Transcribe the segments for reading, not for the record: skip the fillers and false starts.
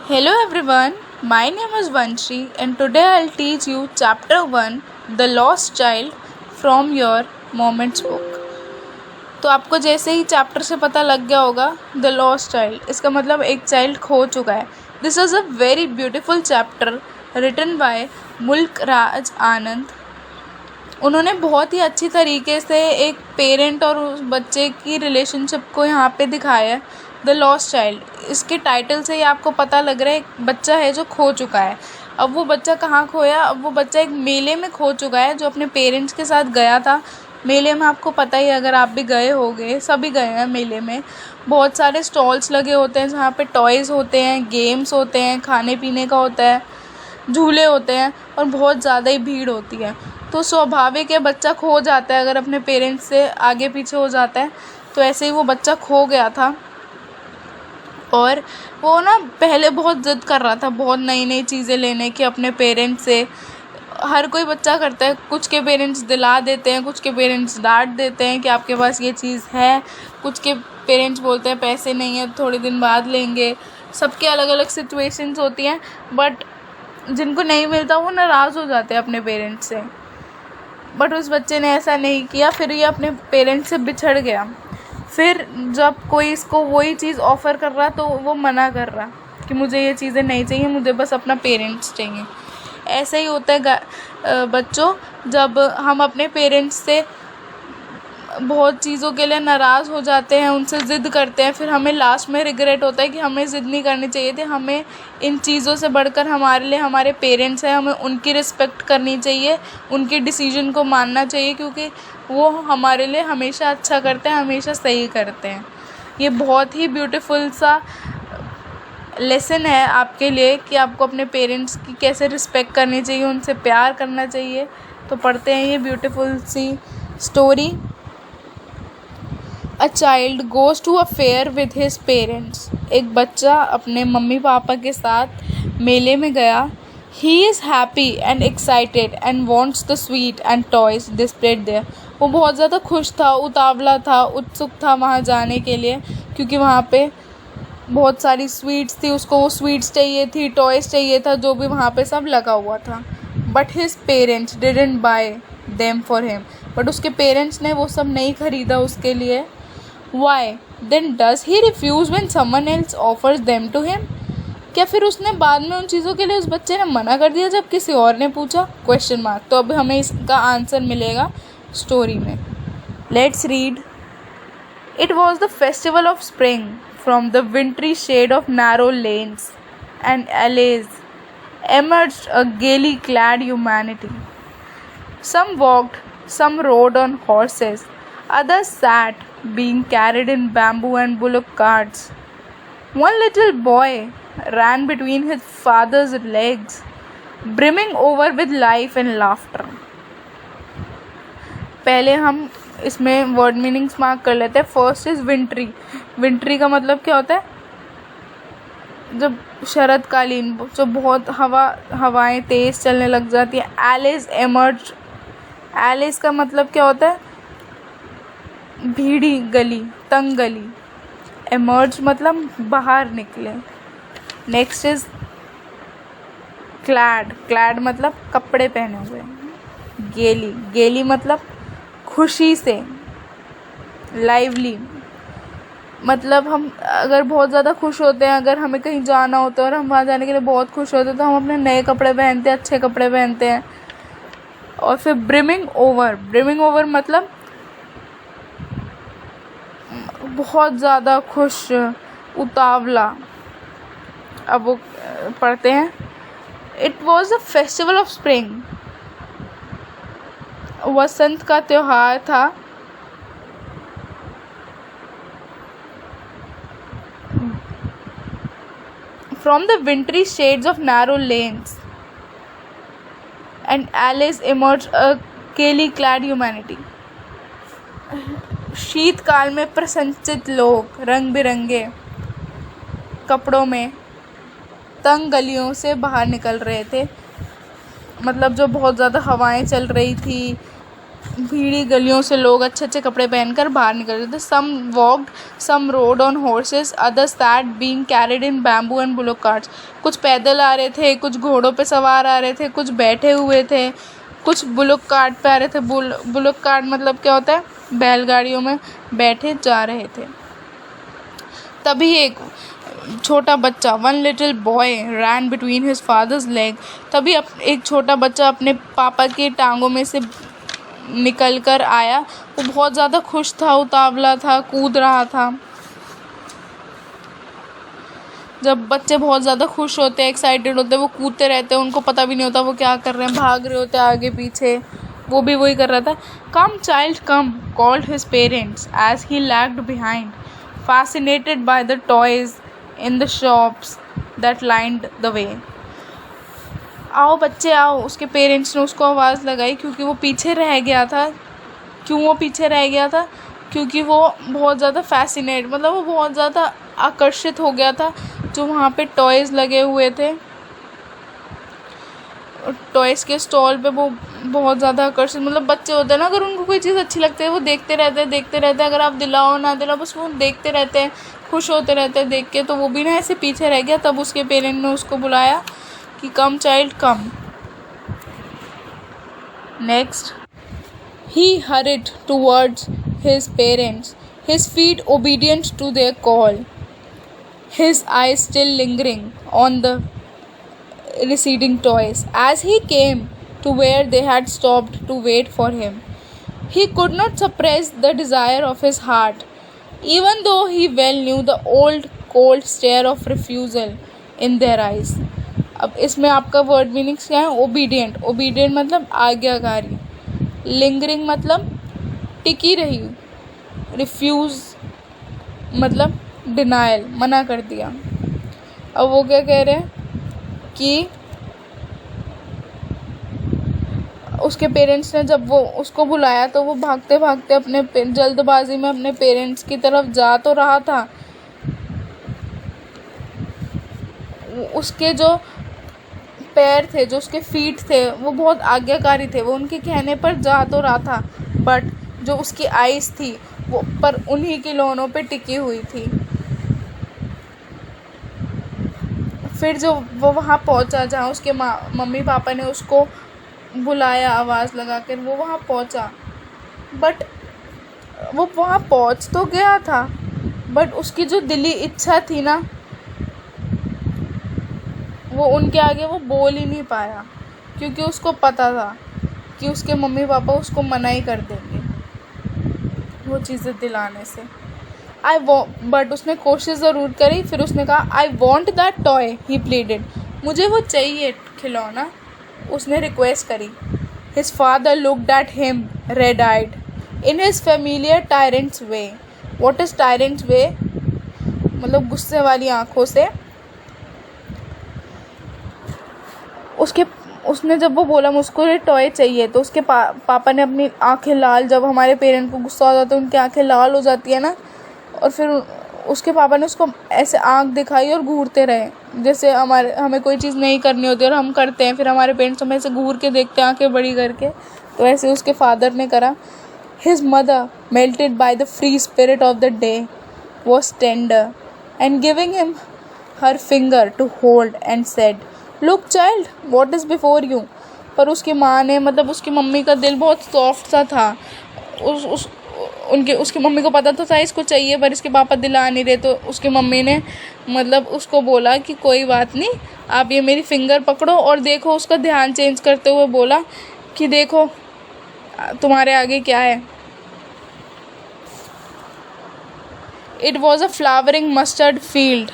Hello everyone, my name is Vanshi and today I'll teach you chapter 1 The Lost Child from your Moments book. तो आपको जैसे ही chapter से पता लग गया होगा द लॉस्ट चाइल्ड, इसका मतलब एक चाइल्ड खो चुका है. This is a very beautiful chapter written by Mulk Raj आनंद. उन्होंने बहुत ही अच्छी तरीके से एक पेरेंट और उस बच्चे की रिलेशनशिप को यहाँ पे दिखाया है. द लॉस्ट चाइल्ड, इसके टाइटल से ही आपको पता लग रहा है एक बच्चा है जो खो चुका है. अब वो बच्चा कहाँ खोया? अब वो बच्चा एक मेले में खो चुका है जो अपने पेरेंट्स के साथ गया था. मेले में आपको पता ही है, अगर आप भी गए होंगे, सभी गए हैं मेले में. बहुत सारे स्टॉल्स लगे होते हैं जहाँ पे टॉयज़ होते हैं, गेम्स होते हैं, खाने पीने का होता है, झूले होते हैं और बहुत ज़्यादा ही भीड़ होती है. तो स्वाभाविक है बच्चा खो जाता है अगर अपने पेरेंट्स से आगे पीछे हो जाता है. तो ऐसे ही वो बच्चा खो गया था और वो ना पहले बहुत ज़िद कर रहा था बहुत नई नई चीज़ें लेने की अपने पेरेंट्स से. हर कोई बच्चा करता है, कुछ के पेरेंट्स दिला देते हैं, कुछ के पेरेंट्स डांट देते हैं कि आपके पास ये चीज़ है, कुछ के पेरेंट्स बोलते हैं पैसे नहीं है थोड़े दिन बाद लेंगे. सबके अलग अलग सिचुएशंस होती हैं, बट जिनको नहीं मिलता वो नाराज़ हो जाते हैं अपने पेरेंट्स से. बट उस बच्चे ने ऐसा नहीं किया, फिर ये अपने पेरेंट्स से बिछड़ गया. फिर जब कोई इसको वही चीज़ ऑफ़र कर रहा तो वो मना कर रहा कि मुझे ये चीज़ें नहीं चाहिए, मुझे बस अपना पेरेंट्स चाहिए. ऐसे ही होता है बच्चों, जब हम अपने पेरेंट्स से बहुत चीज़ों के लिए नाराज़ हो जाते हैं, उनसे ज़िद करते हैं, फिर हमें लास्ट में रिग्रेट होता है कि हमें ज़िद नहीं करनी चाहिए थी. हमें इन चीज़ों से बढ़कर हमारे लिए हमारे पेरेंट्स हैं, हमें उनकी रिस्पेक्ट करनी चाहिए, उनके डिसीजन को मानना चाहिए, क्योंकि वो हमारे लिए हमेशा अच्छा करते हैं, हमेशा सही करते हैं. ये बहुत ही ब्यूटीफुल सा लेसन है आपके लिए कि आपको अपने पेरेंट्स की कैसे रिस्पेक्ट करनी चाहिए, उनसे प्यार करना चाहिए. तो पढ़ते हैं ये ब्यूटीफुल सी story. A child goes to a fair with his parents. एक बच्चा अपने मम्मी पापा के साथ मेले में गया. He is happy and excited and wants the sweet and toys displayed there. वो बहुत ज़्यादा खुश था, उतावला था, उत्सुक था वहाँ जाने के लिए, क्योंकि वहाँ पे बहुत सारी स्वीट्स थी. उसको वो स्वीट्स चाहिए थी, टॉयज़ चाहिए था, जो भी वहाँ पे सब लगा हुआ था. But his parents didn't buy them for him. But उसके पेरेंट्स ने वो सब नहीं ख़रीदा उसके लिए. Why then does he refuse when someone else offers them to him. क्या फिर उसने बाद में उन चीज़ों के लिए उस बच्चे ने मना कर दिया जब किसी और ने पूछा? Question mark. तो अब हमें इसका आंसर मिलेगा स्टोरी में. Let's read. It was the festival of spring from the wintry shade of narrow lanes and alleys emerged a gaily clad humanity. Some walked, some rode on horses, others sat, being carried in bamboo and bullock carts. One little boy ran between his father's legs, brimming over with life and laughter. पहले हम इसमें word meanings mark कर लेते हैं. First is विंट्री. विंट्री का मतलब क्या होता है? जब शरदकालीन, जो बहुत हवाएं तेज़ चलने लग जाती है. Alleged emerge. एलेज का मतलब क्या होता है? भीड़ी गली, तंग गली. एमर्ज मतलब बाहर निकले. Next is clad. क्लैड मतलब कपड़े पहने हुए. गेली. गेली मतलब खुशी से, लाइवली. मतलब हम अगर बहुत ज़्यादा खुश होते हैं, अगर हमें कहीं जाना होता है और हम वहाँ जाने के लिए बहुत खुश होते हैं, तो हम अपने नए कपड़े पहनते हैं, अच्छे कपड़े पहनते हैं. और फिर ब्रिमिंग ओवर. ब्रिमिंग ओवर मतलब बहुत ज़्यादा खुश, उतावला. अब वो पढ़ते हैं. It was a festival of spring. वसंत का त्योहार था. From the wintry shades of narrow lanes and alleys emerged a gaily clad humanity. शीतकाल में प्रसन्नचित लोग रंग बिरंगे कपड़ों में तंग गलियों से बाहर निकल रहे थे. मतलब जो बहुत ज़्यादा हवाएं चल रही थी, भीड़ी गलियों से लोग अच्छे अच्छे कपड़े पहनकर बाहर निकल रहे थे. Some walked, some rode on horses, others sat being carried in bamboo and bullock carts. कुछ पैदल आ रहे थे, कुछ घोड़ों पे सवार आ रहे थे, कुछ बैठे हुए थे, कुछ बुलोक कार्ट पे आ रहे थे. बुलोक कार्ट मतलब क्या होता है? बैलगाड़ियों में बैठे जा रहे थे. तभी एक छोटा बच्चा, वन लिटिल बॉय रैन बिटवीन हिज फादर्स लेग. तभी एक छोटा बच्चा अपने पापा के टांगों में से निकल कर आया. वो बहुत ज़्यादा खुश था, उतावला था, कूद रहा था. जब बच्चे बहुत ज़्यादा खुश होते हैं, एक्साइटेड होते हैं, वो कूदते रहते हैं. उनको पता भी नहीं होता वो क्या कर रहे हैं, भाग रहे होते हैं आगे पीछे. वो भी वही कर रहा था. Come child come, called his parents as he lagged behind, fascinated by the toys in the shops that lined the way. आओ बच्चे आओ, उसके पेरेंट्स ने उसको आवाज़ लगाई क्योंकि वो पीछे रह गया था. क्यों वो पीछे रह गया था? क्योंकि वो बहुत ज़्यादा फैसिनेट, मतलब वो बहुत ज़्यादा आकर्षित हो गया था जो वहाँ पे टॉयज़ लगे हुए थे. टॉयज़ के स्टॉल पे वो बहुत ज़्यादा आकर्षित, मतलब बच्चे होते हैं ना, अगर उनको कोई चीज़ अच्छी लगती है वो देखते रहते हैं. अगर आप दिलाओ ना दिलाओ, बस वो देखते रहते हैं, खुश होते रहते हैं देख के. तो वो भी ना ऐसे पीछे रह गया. तब उसके पेरेंट ने उसको बुलाया कि come child come. Next, he hurried towards his parents, his feet obedient to their call, his eyes still lingering on the receding toys. As he came to where they had stopped to wait for him, he could not suppress the desire of his heart, even though he well knew the old cold stare of refusal in their eyes. अब इसमें आपका word meanings क्या है? Obedient. Obedient मतलब आज्ञाकारी. Lingering मतलब टिकी रही. रिफ्यूज़ मतलब डिनायल, मना कर दिया. अब वो क्या कह रहे हैं कि उसके पेरेंट्स ने जब वो उसको बुलाया तो वो भागते भागते अपने जल्दबाजी में अपने पेरेंट्स की तरफ जा तो रहा था. उसके जो पैर थे, जो उसके फीट थे, वो बहुत आज्ञाकारी थे. वो उनके कहने पर जा तो रहा था, बट जो उसकी आइज़ थी वो पर उन्हीं के खिलौनों पे टिकी हुई थी. फिर जो वो वहाँ पहुँचा जहाँ उसके मम्मी पापा ने उसको बुलाया आवाज़ लगा कर, वो वहाँ पहुँचा. बट वो वहाँ पहुँच तो गया था, बट उसकी जो दिली इच्छा थी ना, वो उनके आगे वो बोल ही नहीं पाया. क्योंकि उसको पता था कि उसके मम्मी पापा उसको मना ही कर देंगे वो चीज़ें दिलाने से. बट उसने कोशिश ज़रूर करी. फिर उसने कहा, I want that toy, he pleaded. मुझे वो चाहिए खिलौना, उसने रिक्वेस्ट करी. His father looked at him red eyed in his familiar tyrant's way. What is tyrant's way? मतलब गुस्से वाली आँखों से. उसने जब वो बोला मुझको ये टॉय चाहिए, तो उसके पापा ने अपनी आंखें लाल, जब हमारे पेरेंट को गुस्सा हो जाता है उनकी आंखें लाल हो जाती है ना, और फिर उसके पापा ने उसको ऐसे आंख दिखाई और घूरते रहे. जैसे हमें कोई चीज़ नहीं करनी होती और हम करते हैं, फिर हमारे पेरेंट्स हमें ऐसे घूर के देखते हैं आंखें बड़ी करके. तो ऐसे उसके फादर ने करा. His mother, melted by the free spirit of the day, was tender and giving him her finger to hold and said, look child, what is before you. पर उसकी माँ ने, मतलब उसकी मम्मी का दिल बहुत सॉफ्ट सा था. उसकी मम्मी को पता तो था इसको चाहिए, पर इसके पापा दिला नहीं रहे. तो उसकी मम्मी ने मतलब उसको बोला कि कोई बात नहीं, आप ये मेरी फिंगर पकड़ो और देखो. उसका ध्यान चेंज करते हुए बोला कि देखो तुम्हारे आगे क्या है. It was a flowering mustard field,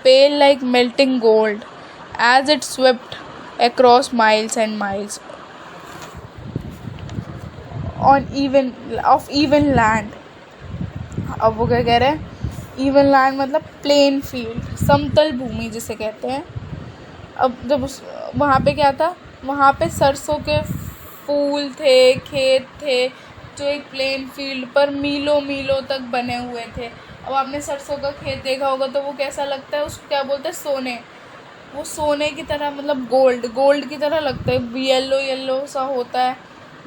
pale like melting gold, as it swept across miles and miles of even land. अब वो क्या कह रहे हैं? even land मतलब प्लेन फील्ड, समतल भूमि जिसे कहते हैं. अब जब वहाँ पे क्या था? वहाँ पे सरसों के फूल थे, खेत थे, जो एक प्लेन फील्ड पर मीलों मीलों तक बने हुए थे. अब आपने सरसों का खेत देखा होगा तो वो कैसा लगता है? उसको क्या बोलते हैं? सोने. वो सोने की तरह, मतलब गोल्ड की तरह लगता है. येलो येलो सा होता है,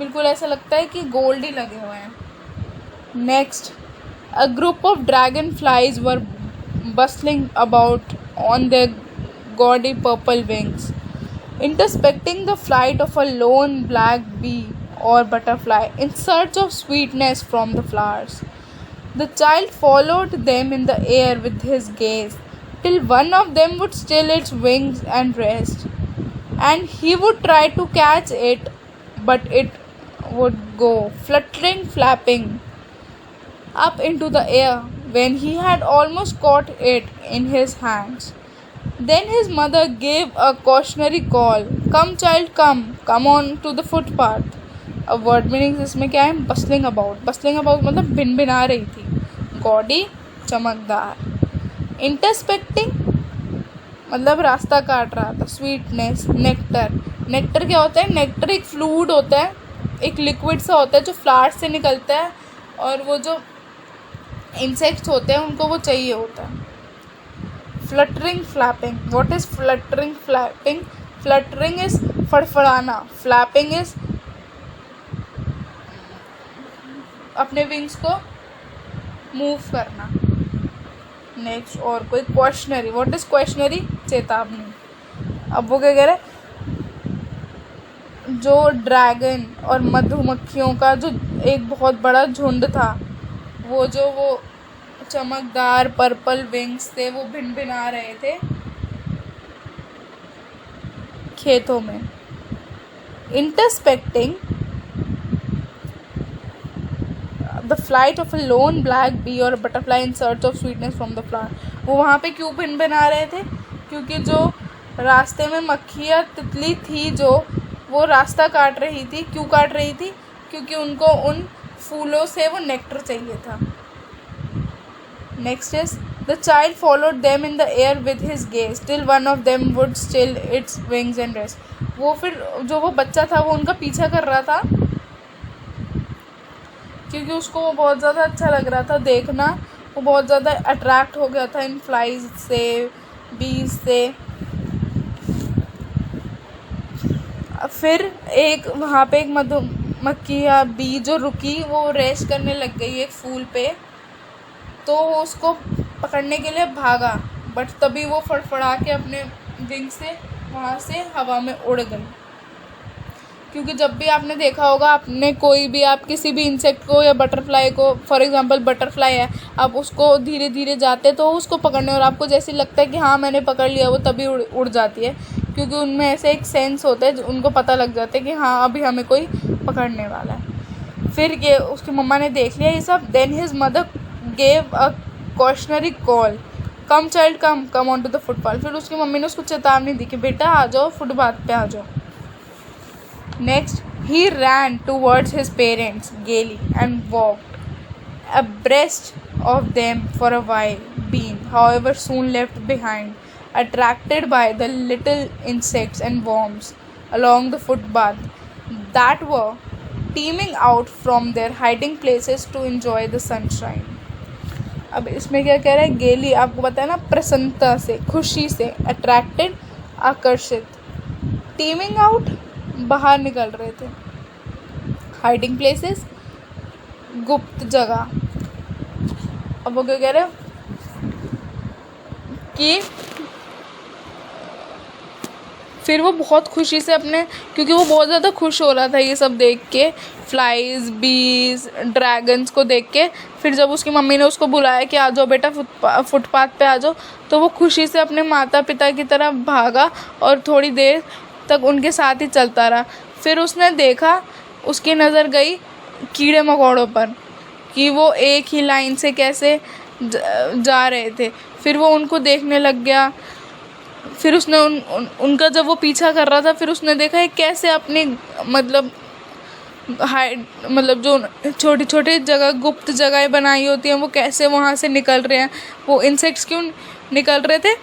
बिल्कुल ऐसा लगता है कि गोल्ड ही लगे हुए हैं। Next, a group of dragonflies were bustling about on their gaudy purple wings, inspecting the flight of a lone black bee or butterfly in search of sweetness from the flowers. The child followed them in the air with his gaze, till one of them would still its wings and rest, and he would try to catch it, but it would go fluttering, flapping up into the air when he had almost caught it in his hands. Then his mother gave a cautionary call, "Come, child, come on to the footpath." अब word meaning इसमें क्या है? Bustling about. Bustling about मतलब भिन भिना रही थी। Gaudy चमकदार। इंटरस्पेक्टिंग मतलब रास्ता काट रहा था। Sweetness nectar. नेक्टर क्या होता है? नेक्टर एक फ्लूइड होता है, एक लिक्विड सा होता है जो फ्लावर्स से निकलता है, और वो जो इंसेक्ट्स होते हैं उनको वो चाहिए होता है। Fluttering flapping. What is fluttering flapping? Fluttering is फड़फड़ाना, फ्लैपिंग इज अपने विंग्स को मूव करना। नेक्स्ट, और कोई क्वेश्चनरी। What is questionnaire? चेतावनी। अब वो क्या कह रहे हैं? जो ड्रैगन और मधुमक्खियों का जो एक बहुत बड़ा झुंड था, वो चमकदार पर्पल विंग्स थे, वो भिन भिना रहे थे खेतों में। Introspecting the flight of a lone black bee और butterfly in search of sweetness from the flower. वो वहाँ पे क्यों भिन भिना रहे थे? क्योंकि जो रास्ते में मक्खी या तितली थी जो वो रास्ता काट रही थी। क्यों काट रही थी? क्योंकि उनको उन फूलों से वो नेक्टर चाहिए था। Next is, the child followed them in the air with his gaze till one of them would still its wings and rest. वो फिर जो वो बच्चा था वो उनका पीछा कर रहा था, क्योंकि उसको वो बहुत ज़्यादा अच्छा लग रहा था देखना। वो बहुत ज़्यादा अट्रैक्ट हो गया था इन फ्लाइज से, बीज से। फिर एक वहाँ पे एक मधुमक्खी या बी जो रुकी, वो रेस्ट करने लग गई एक फूल पे, तो उसको पकड़ने के लिए भागा, बट तभी वो फड़फड़ा के अपने विंग से वहाँ से हवा में उड़ गई। क्योंकि जब भी आपने देखा होगा, आपने कोई भी, आप किसी भी इंसेक्ट को या बटरफ्लाई को, फॉर एग्जांपल बटरफ्लाई है, आप उसको धीरे धीरे जाते तो उसको पकड़ने, और आपको जैसे लगता है कि हाँ मैंने पकड़ लिया, वो तभी उड़ जाती है, क्योंकि उनमें ऐसे एक सेंस होता है, उनको पता लग जाता है कि हाँ अभी हमें कोई पकड़ने वाला है। फिर ये उसकी मम्मा ने देख लिया ये सब। Then his mother gave a cautionary call, "come child, come on to the footpath." फिर उसकी मम्मी ने उसको चेतावनी दी कि बेटा आ जाओ, फुटपाथ पे आ जाओ। Next, he ran towards his parents gaily and walked abreast of them for a while, being, however, soon left behind, attracted by the little insects and worms along the footpath that were teeming out from their hiding places to enjoy the sunshine. अब इसमें क्या कह रहा है? गेली, आपको पता है ना, प्रसन्नता से, खुशी से, अट्रैक्टेड आकर्षित, टीमिंग आउट बाहर निकल रहे थे, हाइडिंग प्लेसेस गुप्त जगह। अब वो क्या कह रहे हैं कि फिर वो बहुत खुशी से अपने, क्योंकि वो बहुत ज़्यादा खुश हो रहा था ये सब देख के, फ्लाइज, बीज, ड्रैगन्स को देख के। फिर जब उसकी मम्मी ने उसको बुलाया कि आ जाओ बेटा फुटपाथ पे आ जाओ, तो वो खुशी से अपने माता पिता की तरफ भागा और थोड़ी देर तक उनके साथ ही चलता रहा। फिर उसने देखा, उसकी नज़र गई कीड़े मकोड़ों पर कि वो एक ही लाइन से कैसे जा रहे थे। फिर वो उनको देखने लग गया। फिर उसने उनका जब वो पीछा कर रहा था, फिर उसने देखा है कैसे अपनी मतलब जो छोटी छोटी जगह, गुप्त जगहें बनाई होती हैं, वो कैसे वहाँ से निकल रहे हैं। वो इंसेक्ट्स क्यों निकल रहे थे?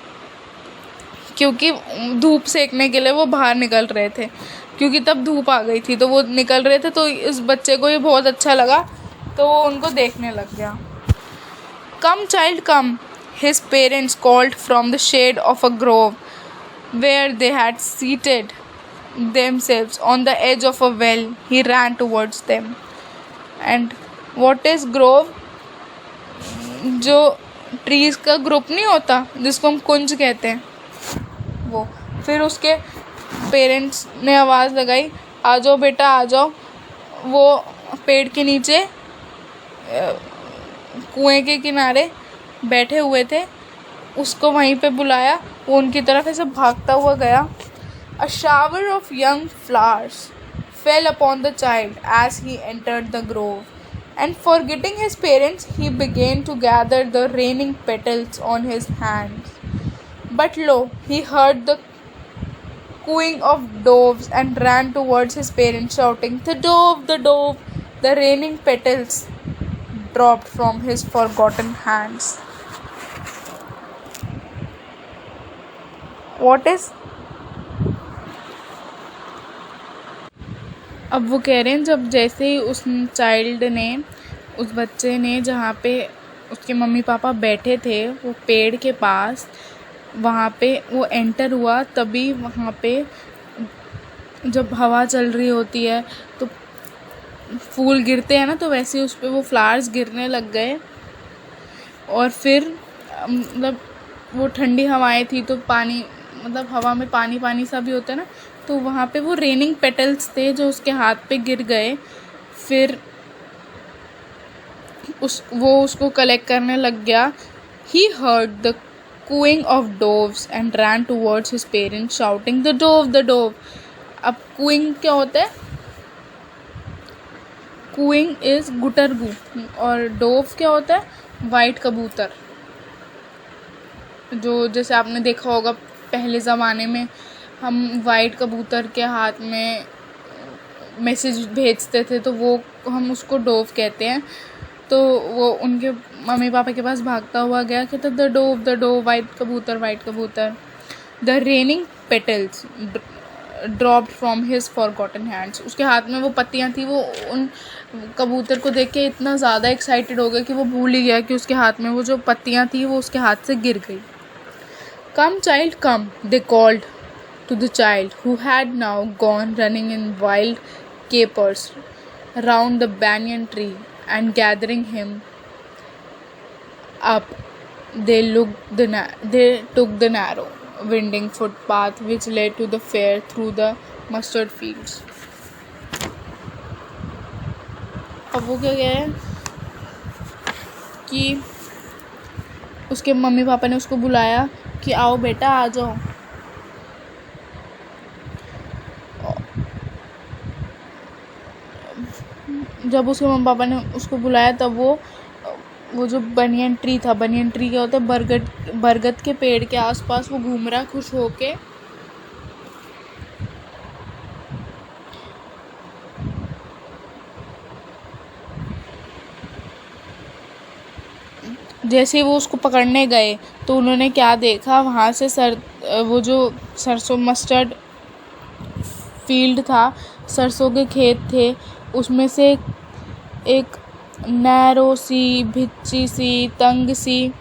क्योंकि धूप सेकने के लिए वो बाहर निकल रहे थे, क्योंकि तब धूप आ गई थी, तो वो निकल रहे थे। तो इस बच्चे को ये बहुत अच्छा लगा, तो वो उनको देखने लग गया। "कम child, come," his parents called from the shade of a grove where they had seated themselves on the edge of a well. He ran towards them. And what is grove? जो ट्रीज का group नहीं होता जिसको हम कुंज कहते हैं, वो। फिर उसके पेरेंट्स ने आवाज़ लगाई, आ जाओ बेटा आ जाओ। वो पेड़ के नीचे कुएं के किनारे बैठे हुए थे, उसको वहीं पे बुलाया। वो उनकी तरफ ऐसे भागता हुआ गया। A shower of young flowers fell upon the child as he entered the grove, and forgetting his parents, he began to gather the raining petals on his hands. But lo, he heard the cooing of doves and ran towards his parents, shouting, "The dove, the dove!" The raining petals dropped from his forgotten hands. What is? अब वो कह रहे हैं, जब जैसे ही उस child ने, उस बच्चे ने जहाँ पे उसके मम्मी पापा बैठे थे वो पेड़ के पास, वहाँ पे वो एंटर हुआ, तभी वहाँ पे जब हवा चल रही होती है तो फूल गिरते हैं ना, तो वैसे ही उस पर वो फ्लावर्स गिरने लग गए। और फिर मतलब वो ठंडी हवाएं थी तो पानी, मतलब हवा में पानी पानी सा भी होता है ना, तो वहाँ पे वो रेनिंग पेटल्स थे जो उसके हाथ पे गिर गए। फिर वो उसको कलेक्ट करने लग गया। He heard the cooing of doves and ran towards his parents, shouting, "The dove, the dove!" अब cooing क्या होता है? Cooing is गुटरगू, और dove क्या होता है? वाइट कबूतर। जो जैसे आपने देखा होगा पहले ज़माने में हम वाइट कबूतर के हाथ में मैसेज भेजते थे, तो वो हम उसको डोव कहते हैं। तो वो उनके मम्मी पापा के पास भागता हुआ गया, कहता, द डोव, वाइट कबूतर, वाइट कबूतर। The raining petals dropped from his forgotten hands. उसके हाथ में वो पत्तियाँ थी। वो उन कबूतर को देख के इतना ज़्यादा एक्साइटेड हो गया कि वो भूल ही गया कि उसके हाथ में वो जो पत्तियाँ थी वो उसके हाथ से गिर गई। "Come, child, come," they called to the child, who had now gone running in wild capers round the banyan tree, and gathering him up, they took the narrow, winding footpath which led to the fair through the mustard fields. अब वो क्या गया है कि उसके mummy papa ने उसको बुलाया कि आओ बेटा आ जाओ। जब उसके मम्मी पापा ने उसको बुलाया तब वो जो बनियन ट्री था, बनियन ट्री क्या होता है? बरगद के पेड़ के आसपास वो घूम रहा खुश होके। जैसे वो उसको पकड़ने गए तो उन्होंने क्या देखा, वहाँ से वो जो सरसों मस्टर्ड फील्ड था, सरसों के खेत थे, उसमें से एक नैरो सी, भिच्ची सी, तंग सी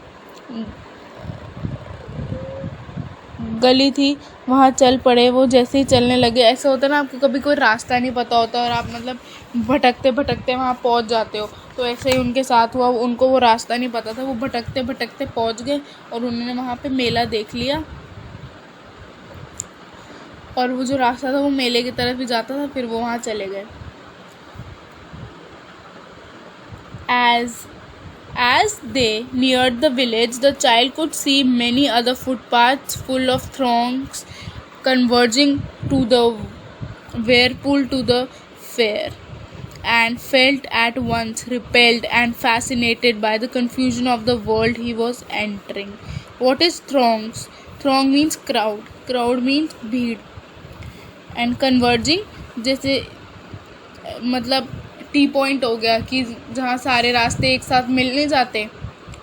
गली थी, वहाँ चल पड़े। वो जैसे ही चलने लगे, ऐसा होता है ना, आपको कभी कोई रास्ता नहीं पता होता और आप मतलब भटकते भटकते वहाँ पहुँच जाते हो, तो ऐसे ही उनके साथ हुआ। उनको वो रास्ता नहीं पता था, वो भटकते भटकते पहुँच गए और उन्होंने वहाँ पे मेला देख लिया। और वो जो रास्ता था वो मेले की तरफ ही जाता था। फिर वो वहाँ चले गए। As they neared the village, the child could see many other footpaths full of throngs converging to the whirlpool to the fair, and felt at once repelled and fascinated by the confusion of the world he was entering. What is throngs? Throng means crowd. Crowd means भीड़. And converging जैसे मतलब T point हो गया कि जहाँ सारे रास्ते एक साथ मिलने जाते,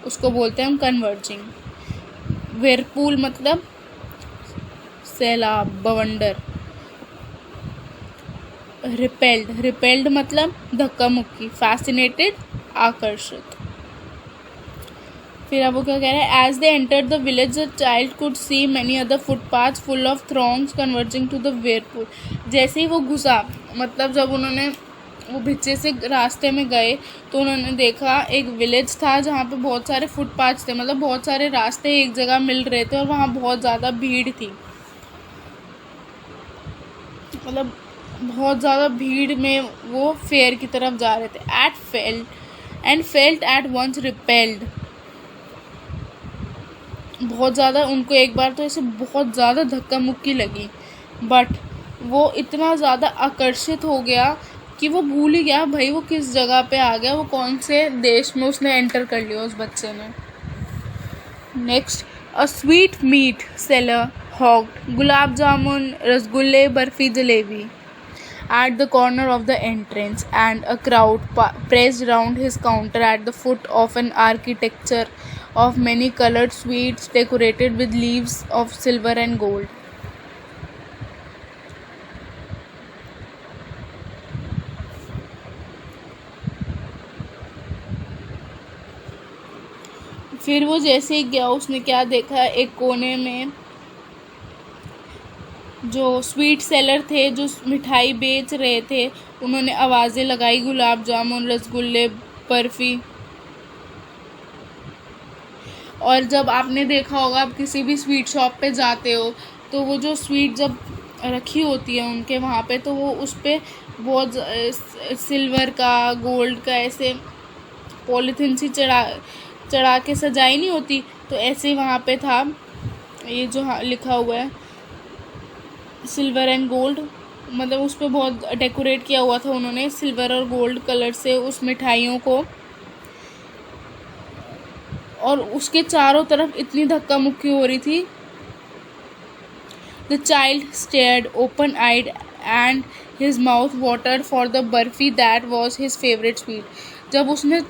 उसको बोलते हैं हम कन्वर्जिंग। व्हिरपूल मतलब सैलाब, बवंडर। रिपेल्ड मतलब धक्का मुक्की। फैसिनेटेड आकर्षित। फिर अब वो क्या कह रहे हैं, as they enter the village the child could see many other footpaths full of throngs converging to the whirlpool. जैसे ही वो घुसा, मतलब जब उन्होंने वो भिच्चे से रास्ते में गए तो उन्होंने देखा एक विलेज था जहाँ पे बहुत सारे फुटपाथ्स थे, मतलब बहुत सारे रास्ते एक जगह मिल रहे थे और वहाँ बहुत ज़्यादा भीड़ थी, मतलब बहुत ज़्यादा भीड़ में वो फेयर की तरफ जा रहे थे। फेल्ट एट वंस रिपेल्ड, बहुत ज़्यादा उनको एक बार तो ऐसे बहुत ज़्यादा धक्का मुक्की लगी, बट वो इतना ज़्यादा आकर्षित हो गया कि वो भूल ही गया भाई वो किस जगह पे आ गया, वो कौन से देश में उसने एंटर कर लिया उस बच्चे ने। Next, a sweet meat seller hawked gulab jamun रसगुल्ले barfi jalebi at the corner of the entrance, and a crowd pressed round his counter at the foot of an architecture of many colored sweets decorated with leaves of silver and gold. फिर वो जैसे ही गया उसने क्या देखा, एक कोने में जो स्वीट सेलर थे जो मिठाई बेच रहे थे उन्होंने आवाज़ें लगाई, गुलाब जामुन रसगुल्ले बर्फ़ी। और जब आपने देखा होगा आप किसी भी स्वीट शॉप पे जाते हो तो वो जो स्वीट जब रखी होती है उनके वहाँ पे, तो वो उस पर बहुत सिल्वर का गोल्ड का ऐसे पॉलीथिन सी चढ़ा के सजाई नहीं होती, तो ऐसे ही वहाँ पे था ये जो लिखा हुआ है सिल्वर एंड गोल्ड, मतलब उस पर बहुत डेकोरेट किया हुआ था उन्होंने सिल्वर और गोल्ड कलर से उस मिठाइयों को, और उसके चारों तरफ इतनी धक्का मुक्की हो रही थी। The child stared open eyed and his mouth watered for the barfi that was his favourite sweet. जब उसने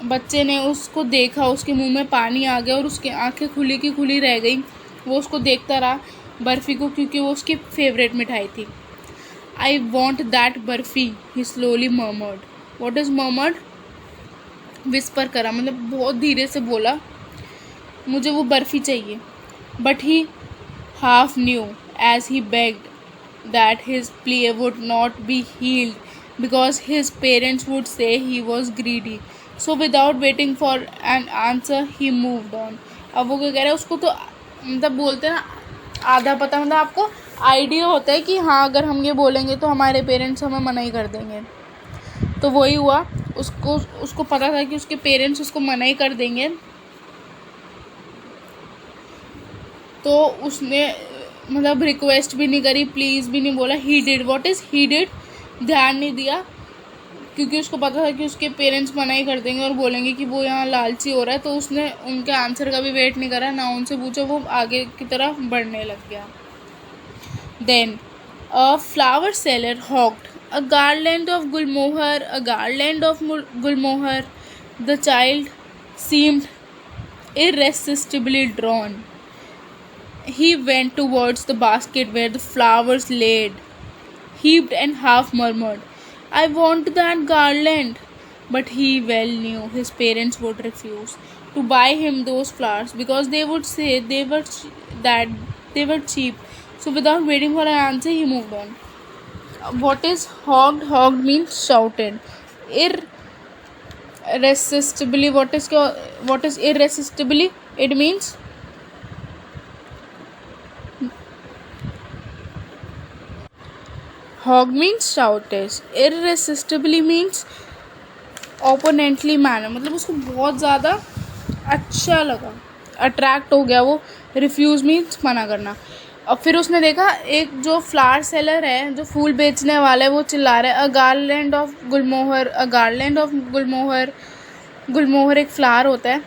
बच्चे ने उसको देखा उसके मुंह में पानी आ गया और उसकी आंखें खुली की खुली रह गई, वो उसको देखता रहा बर्फ़ी को, क्योंकि वो उसकी फेवरेट मिठाई थी। आई want that barfi he slowly murmured. What is murmured? Whisper करा, मतलब बहुत धीरे से बोला मुझे वो बर्फ़ी चाहिए। But he half knew as he begged that his plea would not be heeded because his parents would say he was greedy, so without waiting for an answer he moved on. अब वो क्या कह रहा है, उसको तो मतलब बोलते हैं ना आधा पता, मतलब आपको आइडिया होता है कि हाँ अगर हम ये बोलेंगे तो हमारे पेरेंट्स हमें मना ही कर देंगे, तो वही हुआ, उसको पता था कि उसके पेरेंट्स उसको मना ही कर देंगे, तो उसने मतलब रिक्वेस्ट भी नहीं करी, प्लीज़ भी नहीं बोला। He did, what is he did, ध्यान नहीं दिया, क्योंकि उसको पता था कि उसके पेरेंट्स मना ही कर देंगे और बोलेंगे कि वो यहाँ लालची हो रहा है, तो उसने उनके आंसर का भी वेट नहीं करा, ना उनसे पूछा, वो आगे की तरफ बढ़ने लग गया। Then a flower seller hawked a garland of gulmohar, a garland of gulmohar. The child seemed irresistibly drawn. He went towards the basket where the flowers laid, heaped and half murmured, I want that garland. But he well knew his parents would refuse to buy him those flowers because they would say that they were cheap. So without waiting for an answer, he moved on. What is hogged? Hogged means shouted. Irresistibly. What is irresistibly? It means hog means shouted. Irresistibly means ओपोनेंटली manner, मतलब उसको बहुत ज़्यादा अच्छा लगा, attract हो गया वो। रिफ्यूज़ मीन्स मना करना। और फिर उसने देखा एक जो फ्लावर सेलर है जो फूल बेचने वाला है वो चिल्ला रहा है, a garland of gulmohar, a garland of gulmohar. Gulmohar एक फ्लावर होता है।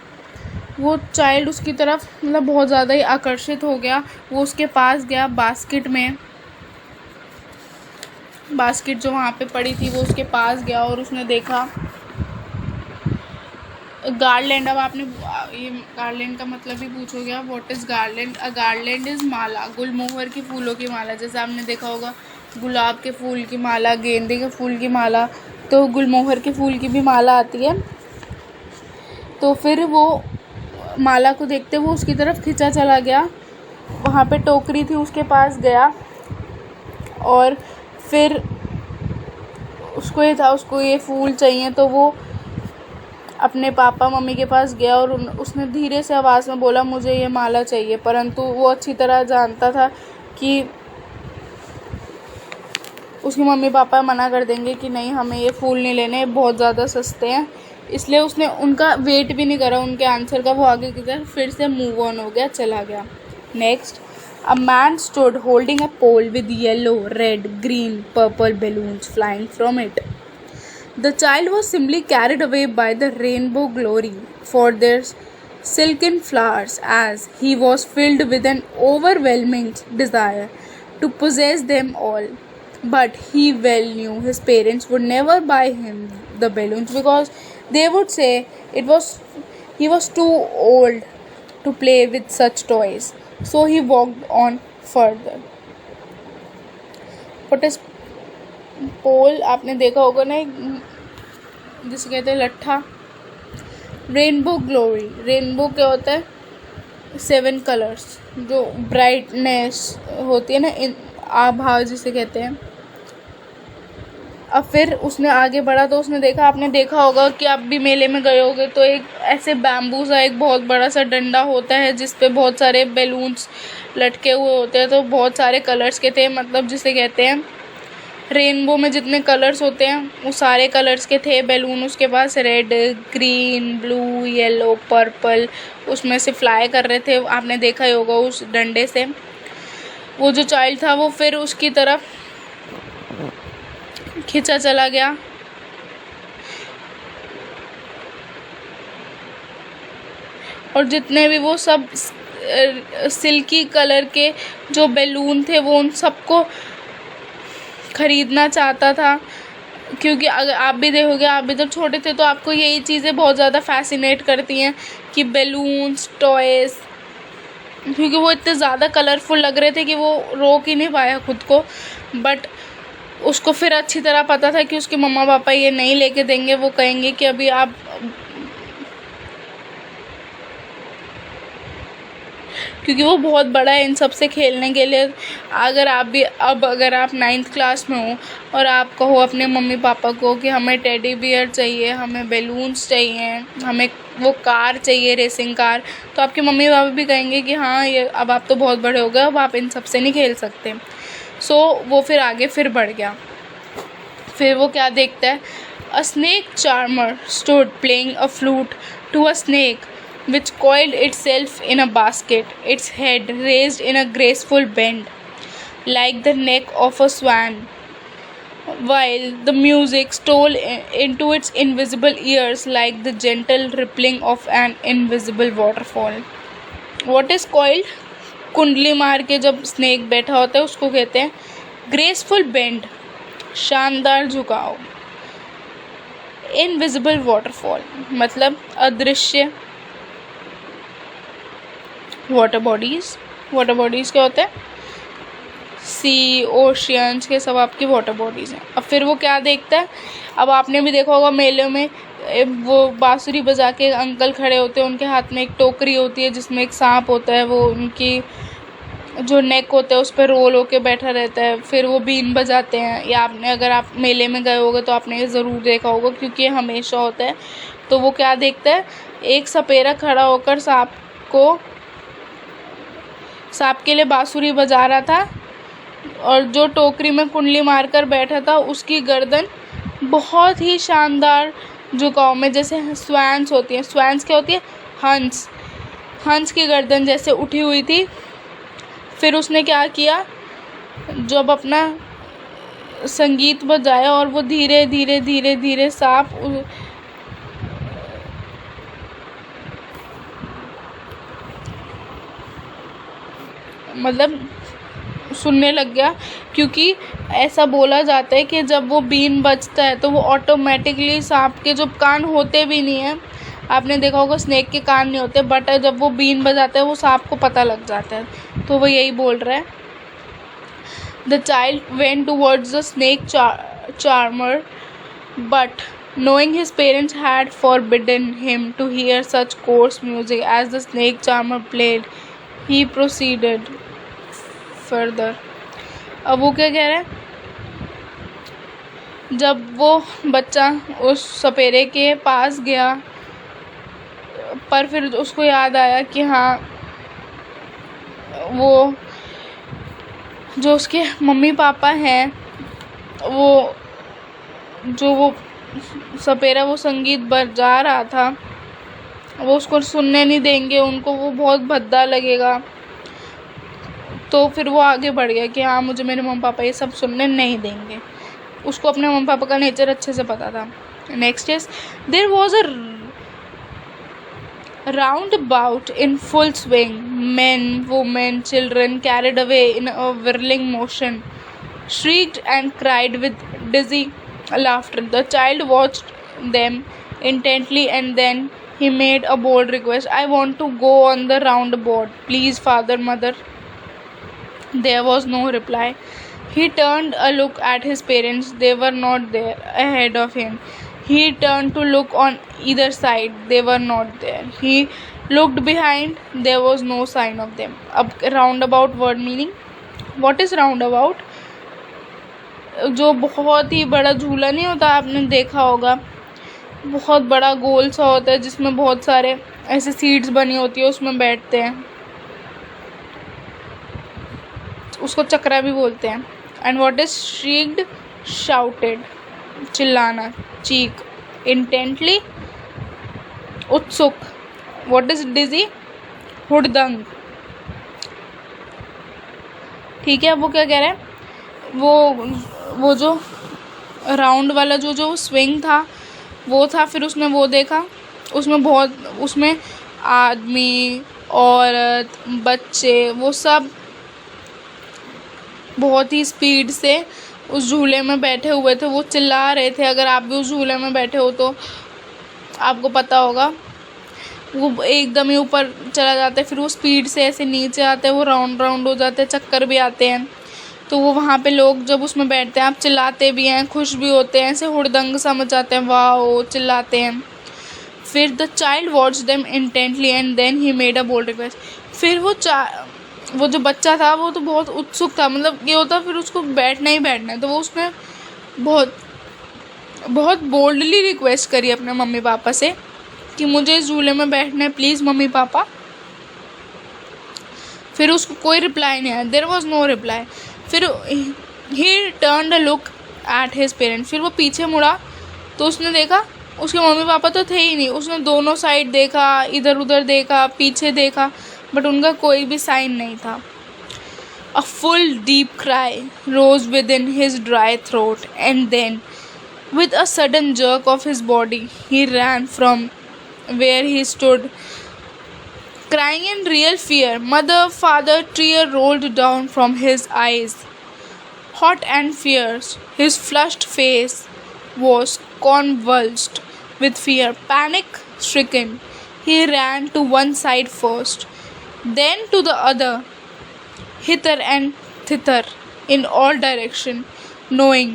वो चाइल्ड उसकी तरफ मतलब बहुत ज़्यादा ही आकर्षित हो गया, वो उसके पास गया, बास्केट जो वहाँ पे पड़ी थी वो उसके पास गया और उसने देखा गार्लैंड। अब आपने ये गार्लैंड का मतलब भी पूछोगे, what is garland? A garland is माला, गुलमोहर की फूलों की माला। जैसे आपने देखा होगा गुलाब के फूल की माला, गेंदे के फूल की माला, तो गुलमोहर के फूल की भी माला आती है। तो फिर वो माला को देखते वो उसकी तरफ खिंचा चला गया। वहाँ पे टोकरी थी, उसके पास गया और फिर उसको ये था, उसको ये फूल चाहिए, तो वो अपने पापा मम्मी के पास गया और उसने धीरे से आवाज़ में बोला मुझे ये माला चाहिए। परंतु वो अच्छी तरह जानता था कि उसके मम्मी पापा मना कर देंगे कि नहीं, हमें ये फूल नहीं लेने, बहुत ज़्यादा सस्ते हैं। इसलिए उसने उनका वेट भी नहीं करा उनके आंसर का, वो आगे की तरफ फिर से मूव ऑन हो गया, चला गया। Next, a man stood holding a pole with yellow, red, green, purple balloons flying from it. The child was simply carried away by the rainbow glory for their silken flowers, as he was filled with an overwhelming desire to possess them all. But he well knew his parents would never buy him the balloons because they would say he was too old to play with such toys. So he walked on further. What is पोल? आपने देखा होगा ना, जिसे कहते हैं लट्ठा। Rainbow glory, rainbow क्या होता है? 7 कलर्स, जो ब्राइटनेस होती है ना, आभा जिसे कहते हैं। अब फिर उसने आगे बढ़ा तो उसने देखा, आपने देखा होगा कि आप भी मेले में गए होगे, तो एक ऐसे बैम्बू सा एक बहुत बड़ा सा डंडा होता है जिस पे बहुत सारे बैलून्स लटके हुए होते हैं। तो बहुत सारे कलर्स के थे, मतलब जिसे कहते हैं रेनबो में जितने कलर्स होते हैं वो सारे कलर्स के थे बैलून उसके पास। Red, green, blue, yellow, purple, उसमें से फ्लाई कर रहे थे। आपने देखा ही होगा उस डंडे से। वो जो चाइल्ड था वो फिर उसकी तरफ खिंचा चला गया और जितने भी वो सब सिल्की कलर के जो बैलून थे वो उन सबको खरीदना चाहता था। क्योंकि अगर आप भी देखोगे, आप भी जब छोटे थे तो आपको यही चीज़ें बहुत ज़्यादा फैसिनेट करती हैं कि बैलून्स, टॉयज़, क्योंकि वो इतने ज़्यादा कलरफुल लग रहे थे कि वो रोक ही नहीं पाया खुद को। बट उसको फिर अच्छी तरह पता था कि उसके मम्मा पापा ये नहीं लेके देंगे, वो कहेंगे कि अभी आप, क्योंकि वो बहुत बड़ा है इन सब से खेलने के लिए। अगर आप भी अगर आप 9th क्लास में हो और आप कहो अपने मम्मी पापा को कि हमें टेडी बियर चाहिए, हमें बैलून्स चाहिए, हमें वो कार चाहिए, रेसिंग कार, तो आपके मम्मी पापा भी कहेंगे कि हाँ, ये अब आप तो बहुत बड़े हो गए, अब आप इन सब से नहीं खेल सकते। सो वो फिर आगे फिर बढ़ गया। फिर वो क्या देखता है? A snake charmer stood playing a flute to a snake which coiled itself in a basket, its head raised in a graceful bend, like the neck of a swan, while the music stole into its invisible ears like the gentle rippling of an invisible waterfall. What is coiled? कुंडली मार के जब snake बैठा होता है उसको कहते हैं ग्रेसफुल बेंड, शानदार झुकाव। इनविजिबल वाटरफॉल मतलब अदृश्य वाटर बॉडीज़। वाटर बॉडीज़ क्या होता है? सी, ओशियंस के सब आपकी वाटर बॉडीज़ हैं। अब फिर वो क्या देखता है? अब आपने भी देखा होगा मेले में वो बांसुरी बजा के अंकल खड़े होते हैं, उनके हाथ में एक टोकरी होती है जिसमें एक सांप होता है, वो उनकी जो नेक होता है उस पर रोल होके बैठा रहता है। फिर वो बीन बजाते हैं, या आपने अगर आप मेले में गए होगे तो आपने ये ज़रूर देखा होगा क्योंकि ये हमेशा होता है। तो वो क्या देखता है? एक सपेरा खड़ा होकर सांप के लिए बांसुरी बजा रहा था और जो टोकरी में कुंडली मारकर बैठा था उसकी गर्दन बहुत ही शानदार झुकाव में, जैसे स्वैन्स होती हैं। स्वैन्स क्या होती है? हंस की गर्दन जैसे उठी हुई थी। फिर उसने क्या किया? जब अपना संगीत बजाया और वो धीरे धीरे धीरे धीरे सांप मतलब सुनने लग गया, क्योंकि ऐसा बोला जाता है कि जब वो बीन बजता है तो वो ऑटोमेटिकली सांप के जो कान होते भी नहीं हैं, आपने देखा होगा स्नेक के कान नहीं होते, बट जब वो बीन बजाता है वो सांप को पता लग जाता है। तो वो यही बोल रहा है। The child went towards the snake charmer but Knowing his parents had forbidden him to hear such coarse music as the snake charmer played, he proceeded further. अब वो क्या कह रहा है, जब वो बच्चा उस सपेरे के पास गया, पर फिर उसको याद आया कि हाँ, वो जो उसके मम्मी पापा हैं, वो सपेरा वो संगीत बजा रहा था, वो उसको सुनने नहीं देंगे, उनको वो बहुत भद्दा लगेगा। तो फिर वो आगे बढ़ गया कि हाँ, मुझे मेरे मम्मी पापा ये सब सुनने नहीं देंगे। उसको अपने मम्मी पापा का नेचर अच्छे से पता था। Next is, there was a roundabout in full swing. Men, women, children carried away in a whirling motion, shrieked and cried with dizzy laughter. The child watched them intently and then he made a bold request. I want to go on the roundabout. Please, father, mother. There was no reply. He turned a look at his parents. They were not there ahead of him. He turned to look on either side. They were not there. He looked behind. There was no sign of them. अब roundabout word meaning. What is roundabout? जो बहुत ही बड़ा झूला नहीं होता, आपने देखा होगा, बहुत बड़ा गोल सा होता है जिसमें बहुत सारे ऐसे सीट्स बनी होती है, उसमें बैठते हैं, उसको चक्रा भी बोलते हैं। And what is shrieked? Shouted, चिल्लाना, चीख। इंटेंटली, उत्सुक। व्हाट इज डिजी? हुड़दंग। ठीक है, अब वो क्या कह रहे हैं, वो जो राउंड वाला जो स्विंग था वो था, फिर उसने वो देखा, उसमें आदमी, औरत, बच्चे, वो सब बहुत ही स्पीड से उस झूले में बैठे हुए थे, वो चिल्ला रहे थे। अगर आप भी उस झूले में बैठे हो तो आपको पता होगा, वो एकदम ही ऊपर चला जाता है, फिर वो स्पीड से ऐसे नीचे आते हैं, वो राउंड राउंड हो जाते हैं, चक्कर भी आते हैं। तो वो वहाँ पे लोग जब उसमें बैठते हैं, आप चिल्लाते भी हैं, खुश भी होते हैं, ऐसे हुड़दंग सा मचाते हैं, वाह, चिल्लाते हैं। फिर the child watch them intently and then he made a bold request. फिर वो जो बच्चा था वो तो बहुत उत्सुक था, मतलब ये होता फिर उसको बैठना ही बैठना है, तो वो उसने बहुत बहुत बोल्डली रिक्वेस्ट करी अपने मम्मी पापा से कि मुझे इस झूले में बैठना है, प्लीज़ मम्मी पापा। फिर उसको कोई रिप्लाई नहीं आया, देयर वॉज नो रिप्लाई। फिर he turned a look at his parents. फिर वो पीछे मुड़ा तो उसने देखा उसके मम्मी पापा तो थे ही नहीं। उसने दोनों साइड देखा, इधर उधर देखा, पीछे देखा, बट उनका कोई भी साइन नहीं था। A full deep cry rose within his dry throat, and then, with a sudden jerk of his body, he ran from where he stood, crying in real fear. Mother, father, tear rolled down from his eyes. Hot and fierce, his flushed face was convulsed with fear. Panic-stricken, he ran to one side first, then to the other, hither and thither, in all directions, knowing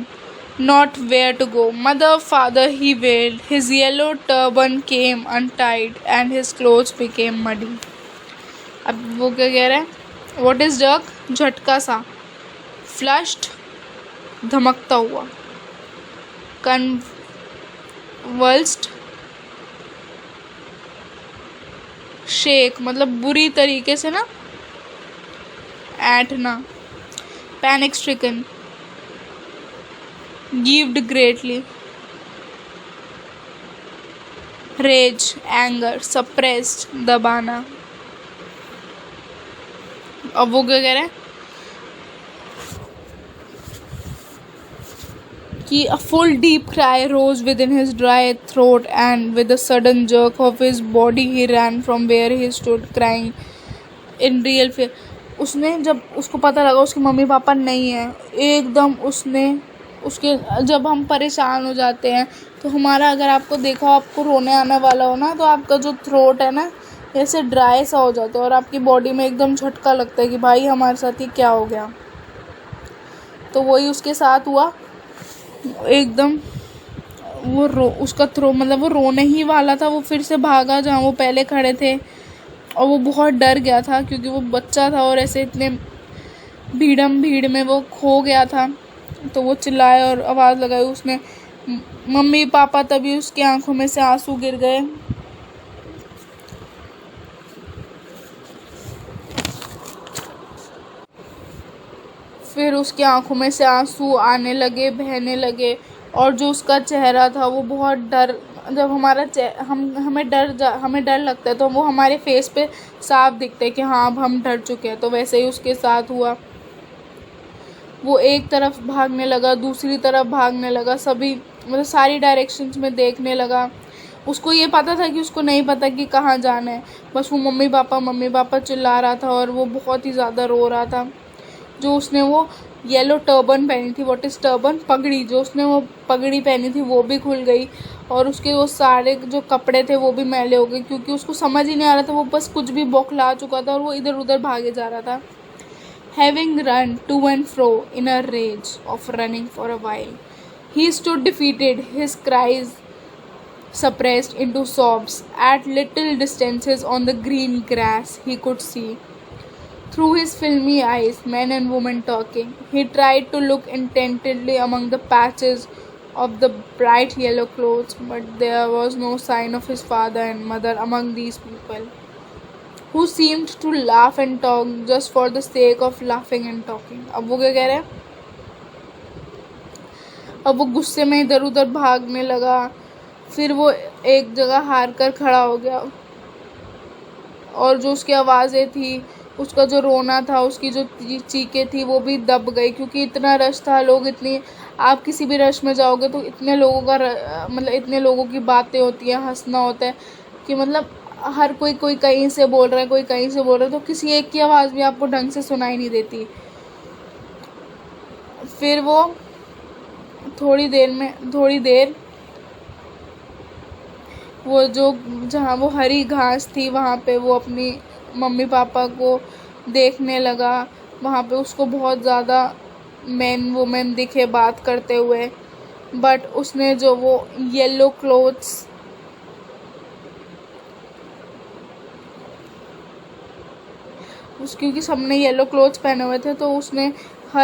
not where to go. Mother, father, he wailed. His yellow turban came untied and his clothes became muddy. अब वो क्या कह रहा है? What is jerk? झटका सा। Flushed, धमकता हुआ। Convulsed, shake, मतलब बुरी तरीके से ना ऐंठना। Panic stricken, grieved greatly. Rage, anger, suppressed, दबाना। अब वो क्या कह रहे हैं कि a full deep cry rose within his dry throat, and with a sudden jerk of his body he ran from where he stood, crying in real fear. उसने जब उसको पता लगा उसके मम्मी पापा नहीं है, एकदम जब हम परेशान हो जाते हैं तो हमारा, अगर आपको देखा हो, आपको रोने आने वाला हो ना, तो आपका जो थ्रोट है ना ऐसे ड्राई सा हो जाता है और आपकी बॉडी में एकदम झटका लगता है कि भाई हमारे साथ ये क्या हो गया। तो वही उसके साथ हुआ, एकदम वो रो उसका थ्रो मतलब वो रोने ही वाला था, वो फिर से भागा जहाँ वो पहले खड़े थे, और वो बहुत डर गया था क्योंकि वो बच्चा था और ऐसे इतने भीड़ में वो खो गया था। तो वो चिल्लाया और आवाज़ लगाई उसने, मम्मी पापा, तभी उसकी आंखों में से आंसू गिर गए। फिर उसकी आंखों में से आंसू आने लगे, बहने लगे, और जो उसका चेहरा था वो बहुत डर, जब हमें डर लगता है तो वो हमारे फेस पे साफ दिखता है कि हाँ अब हम डर चुके हैं। तो वैसे ही उसके साथ हुआ। वो एक तरफ भागने लगा, दूसरी तरफ भागने लगा, सभी मतलब सारी डायरेक्शंस में देखने लगा। उसको ये पता था कि उसको नहीं पता कि कहाँ जाना है, बस वो मम्मी पापा चिल्ला रहा था और वो बहुत ही ज़्यादा रो रहा था। जो उसने वो येलो टर्बन पहनी थी, व्हाट इज़ टर्बन, पगड़ी, जो उसने वो पगड़ी पहनी थी वो भी खुल गई, और उसके वो सारे जो कपड़े थे वो भी मैले हो गए, क्योंकि उसको समझ ही नहीं आ रहा था, वो बस कुछ भी बौखला चुका था और वो इधर उधर भागे जा रहा था। Having run to and fro in a rage of running for a while, he stood defeated, his cries suppressed into sobs. At little distances on the green grass he could see, through his filmy eyes, men and women talking. He tried to look intently among the patches of the bright yellow clothes, but there was no sign of his father and mother among these people, who seemed to laugh and talk just for the sake of laughing and talking. अब वो क्या कह रहे हैं, अब वो गुस्से में इधर उधर भागने लगा। फिर वो एक जगह हार कर खड़ा हो गया, और जो उसकी आवाज़ें थी, उसका जो रोना था, उसकी जो चीखें थी वो भी दब गई, क्योंकि इतना रश था, लोग इतनी, आप किसी भी रश में जाओगे तो इतने लोगों का मतलब इतने लोगों की बातें होती हैं, हंसना होता है कि मतलब हर कोई कहीं से बोल रहा है, कोई कहीं से बोल रहा है, तो किसी एक की आवाज़ भी आपको ढंग से सुनाई नहीं देती। फिर वो थोड़ी देर वो जो जहाँ वो हरी घास थी वहाँ पे वो अपनी मम्मी पापा को देखने लगा। वहाँ पे उसको बहुत ज़्यादा मैन वुमेन दिखे बात करते हुए, बट उसने जो वो येलो क्लोथ्स, क्योंकि सबने येलो क्लोथ्स पहने हुए थे, तो उसने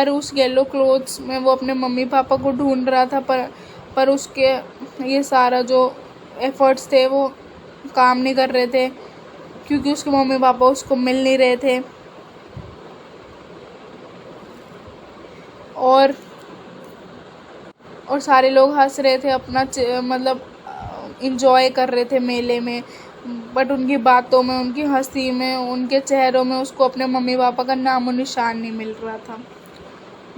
उस येलो क्लोथ्स में वो अपने मम्मी पापा को ढूंढ रहा था, पर उसके ये सारा जो एफर्ट्स थे वो काम नहीं कर रहे थे, क्योंकि उसके मम्मी पापा उसको मिल नहीं रहे थे। और सारे लोग हंस रहे थे, अपना मतलब इंजॉय कर रहे थे मेले में, बट उनकी बातों में, उनकी हंसी में, उनके चेहरों में उसको अपने मम्मी पापा का नामो निशान नहीं मिल रहा था।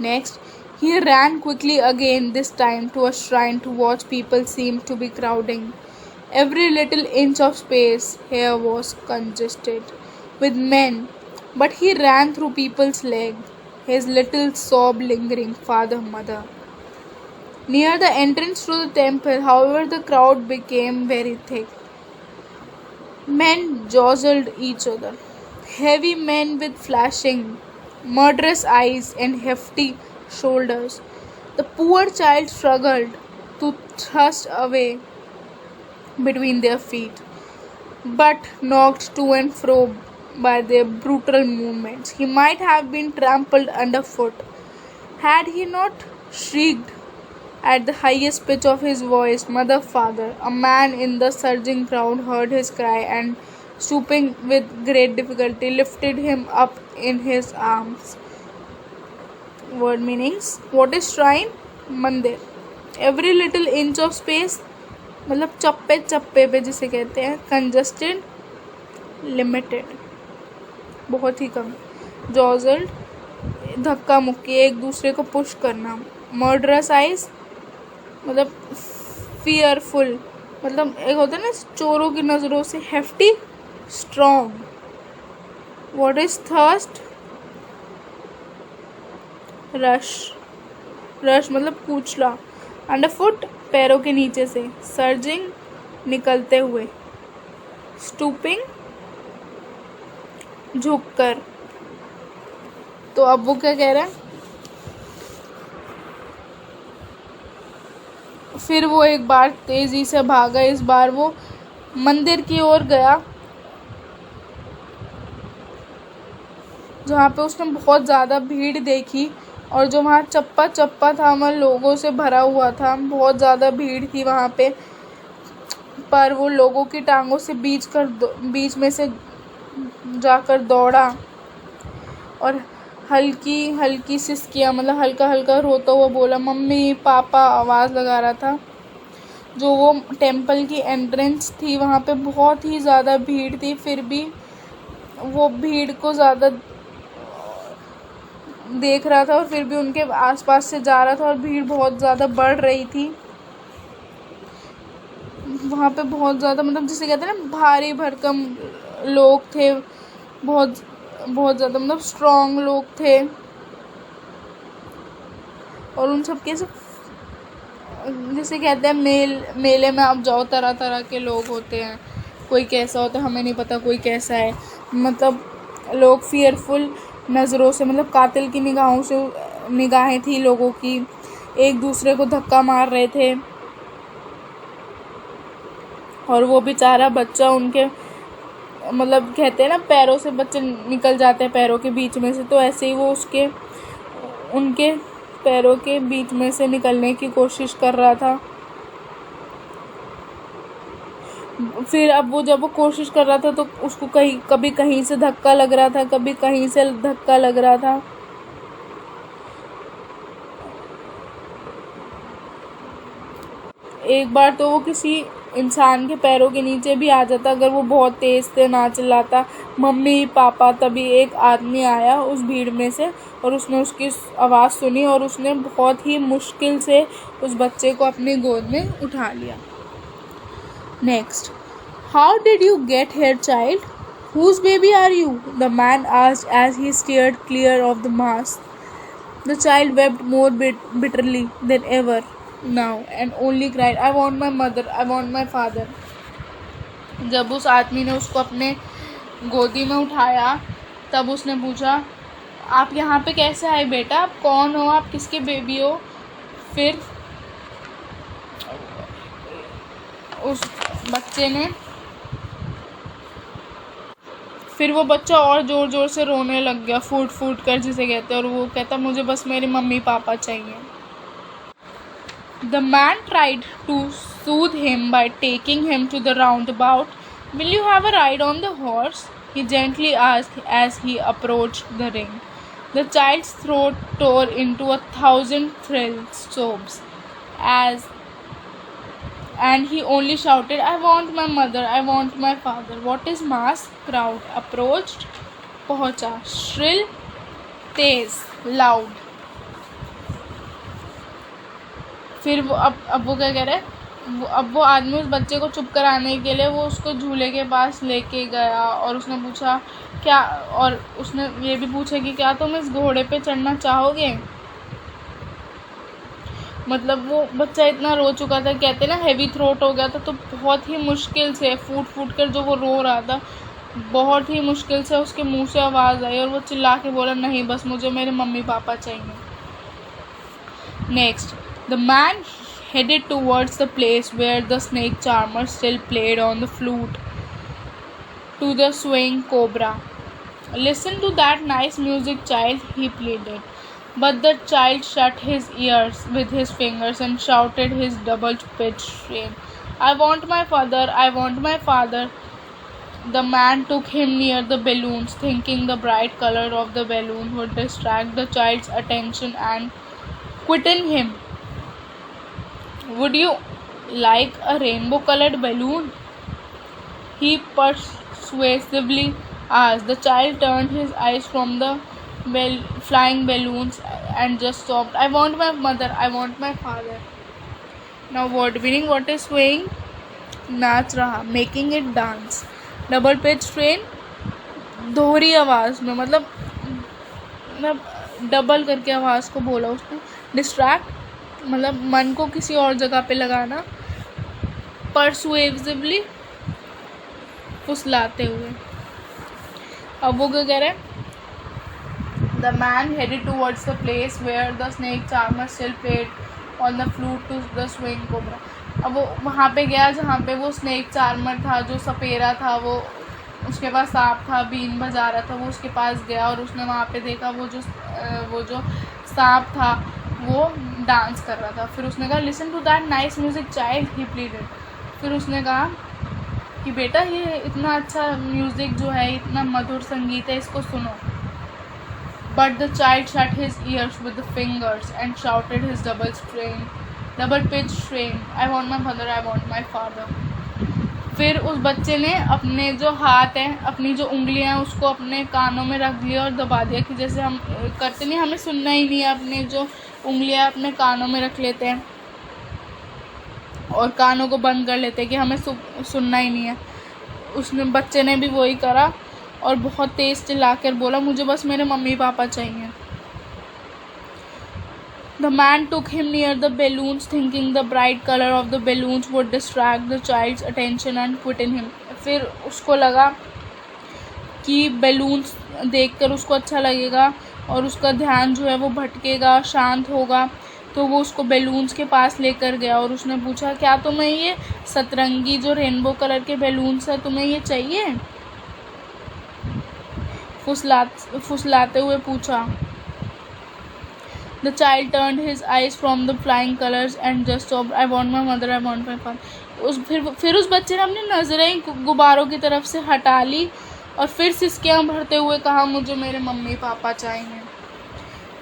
Next, he ran quickly again, this time to a shrine to watch people seem to be crowding. Every little inch of space here was congested with men, but he ran through people's leg, his little sob lingering, father, mother. Near the entrance to the temple, however, the crowd became very thick. Men jostled each other. Heavy men with flashing, murderous eyes and hefty shoulders. The poor child struggled to thrust away between their feet, but knocked to and fro by their brutal movements. He might have been trampled underfoot had he not shrieked at the highest pitch of his voice, "Mother, father!" A man in the surging crowd heard his cry and, stooping with great difficulty, lifted him up in his arms. Word meanings. What is shrine? मंदिर. Every little inch of space मतलब चप्पे चप्पे पे जिसे कहते हैं. Congested, limited, बहुत ही कम. Jostled, धक्का मुक्की, एक दूसरे को पुश करना. Murderous eyes मतलब fearful, मतलब एक होता है ना चोरों की नज़रों से. Hefty, strong. What is thirst? Rush मतलब पूछला. अंडरफुट, पैरों के नीचे से. सर्जिंग, निकलते हुए. स्टूपिंग, झुककर. तो अब वो क्या कह रहा है, फिर वो एक बार तेज़ी से भागा। इस बार वो मंदिर की ओर गया, जहाँ पे उसने बहुत ज़्यादा भीड़ देखी, और जो वहाँ चप्पा चप्पा था वहाँ लोगों से भरा हुआ था। बहुत ज़्यादा भीड़ थी वहाँ पे, पर वो लोगों की टांगों से बीच में से जाकर दौड़ा और हल्की हल्की सिसकियाँ, मतलब हल्का हल्का रोता हुआ बोला, मम्मी पापा, आवाज़ लगा रहा था। जो वो टेंपल की एंट्रेंस थी वहाँ पे बहुत ही ज़्यादा भीड़ थी, फिर भी वो भीड़ को ज़्यादा देख रहा था और फिर भी उनके आसपास से जा रहा था, और भीड़ बहुत ज़्यादा बढ़ रही थी वहाँ पे। बहुत ज़्यादा, मतलब जिसे कहते हैं ना, भारी भरकम लोग थे, बहुत बहुत ज़्यादा, मतलब स्ट्रॉन्ग लोग थे। और उन सब के सब, जिसे कहते हैं मेले में आप जाओ, तरह तरह के लोग होते हैं, कोई कैसा होता है हमें नहीं पता, कोई कैसा है, मतलब लोग फियरफुल नज़रों से, मतलब कातिल की निगाहें थी लोगों की, एक दूसरे को धक्का मार रहे थे। और वो बेचारा बच्चा उनके, मतलब कहते हैं ना, पैरों से बच्चे निकल जाते हैं पैरों के बीच में से, तो ऐसे ही वो उनके पैरों के बीच में से निकलने की कोशिश कर रहा था। फिर अब वो जब वो कोशिश कर रहा था तो उसको कभी कहीं से धक्का लग रहा था, कभी कहीं से धक्का लग रहा था। एक बार तो वो किसी इंसान के पैरों के नीचे भी आ जाता अगर वो बहुत तेज़ से ना चिल्लाता, मम्मी पापा। तभी एक आदमी आया उस भीड़ में से, और उसने उसकी आवाज़ सुनी, और उसने बहुत ही मुश्किल से उस बच्चे को अपनी गोद में उठा लिया। Next, how did you get here child? Whose baby are you? The man asked as he steered clear of the mass. The child wept more bitterly than ever now and only cried, I want my mother, I want my father. जब उस आदमी ने उसको अपने गोदी में उठाया तब उसने पूछा, आप यहाँ पे कैसे आए बेटा? आप कौन हो? आप किसके बेबी हो? फिर उस बच्चे ने फिर वो बच्चा और ज़ोर ज़ोर से रोने लग गया, फूट फूट कर जिसे कहते हैं, और वो कहता, मुझे बस मेरे मम्मी पापा चाहिए। The man tried to soothe him by taking him to the roundabout. Will you have a ride on the horse? He gently asked as he approached the ring. The child's throat tore into 1,000 thrilled sobs and he only shouted, I want my mother, I want my father. What is mass? Crowd approached, पहुंचा, shrill, तेज, loud. फिर वो अब वो क्या कह रहे हैं, अब वो आदमी उस बच्चे को चुप कराने के लिए वो उसको झूले के पास लेके गया, और उसने पूछा क्या, और उसने ये भी पूछा कि क्या तुम इस घोड़े पे चढ़ना चाहोगे? मतलब वो बच्चा इतना रो चुका था, कहते ना हेवी थ्रोट हो गया था, तो बहुत ही मुश्किल से फूट फूट कर जो वो रो रहा था, बहुत ही मुश्किल से उसके मुंह से आवाज़ आई, और वो चिल्ला के बोला, नहीं बस मुझे मेरे मम्मी पापा चाहिए। Next, the man headed towards the place where the snake charmer still played on the flute to the swaying cobra. Listen to that nice music, child, he pleaded. But the child shut his ears with his fingers and shouted his double-pitched strain, I want my father, I want my father. The man took him near the balloons, thinking the bright color of the balloon would distract the child's attention and quieten him. Would you like a rainbow-colored balloon? He persuasively asked. The child turned his eyes from the flying balloons and just sobbed, I want my mother, I want my father. Now word meaning, what is swaying? नाच रहा, making it dance. Double pitch train, दोहरी आवाज़ में, मतलब double करके आवाज़ को बोला उसने. डिस्ट्रैक्ट मतलब मन को किसी और जगह पे लगाना. परसुएसिवली फुसलाते हुए. अब वो क्या कह रहे हैं? The man headed towards the place where the snake charmer still played on the flute to the swing cobra. अब वो वहाँ पे गया जहाँ पे वो स्नेक चार्मर था, जो सपेरा था, वो उसके पास सांप था, बीन बजा रहा था, वो उसके पास गया और उसने वहाँ पे देखा वो जो सांप था वो डांस कर रहा था। फिर उसने कहा listen to that nice music child, he pleaded. फिर उसने कहा कि बेटा ये इतना अच्छा म्यूज़िक जो है, इतना मधुर संगीत है, इसको सुनो। But the child shut his ears with the fingers and shouted his double pitch strain, I want my mother, I want my father। फिर उस बच्चे ने अपने जो हाथ हैं, अपनी जो उंगलियां हैं, उसको अपने कानों में रख लिया और दबा दिया, कि जैसे हम करते नहीं, हमें सुनना ही नहीं है, अपने जो उंगलियां अपने कानों में रख लेते हैं और कानों को बंद कर लेते हैं कि हमें सुनना ही नहीं है। उसने बच्चे ने भी वही करा और बहुत तेज़ चिल्लाकर बोला मुझे बस मेरे मम्मी पापा चाहिए। The man took him near the balloons, thinking the bright color of the balloons would distract the child's attention and quieten him। फिर उसको लगा कि बैलून्स देखकर उसको अच्छा लगेगा और उसका ध्यान जो है वो भटकेगा, शांत होगा। तो वो उसको बैलून्स के पास लेकर गया और उसने पूछा क्या तुम्हें ये सतरंगी जो रेनबो कलर के बैलून्स है, तुम्हें ये चाहिए? फुसलाते हुए पूछा। The child turned his eyes from the flying colors and just sobbed, I want my mother, I want my father। फिर उस बच्चे ने अपनी नज़रें गुब्बारों की तरफ से हटा ली और फिर सिसकियाँ भरते हुए कहा मुझे मेरे मम्मी पापा चाहिए।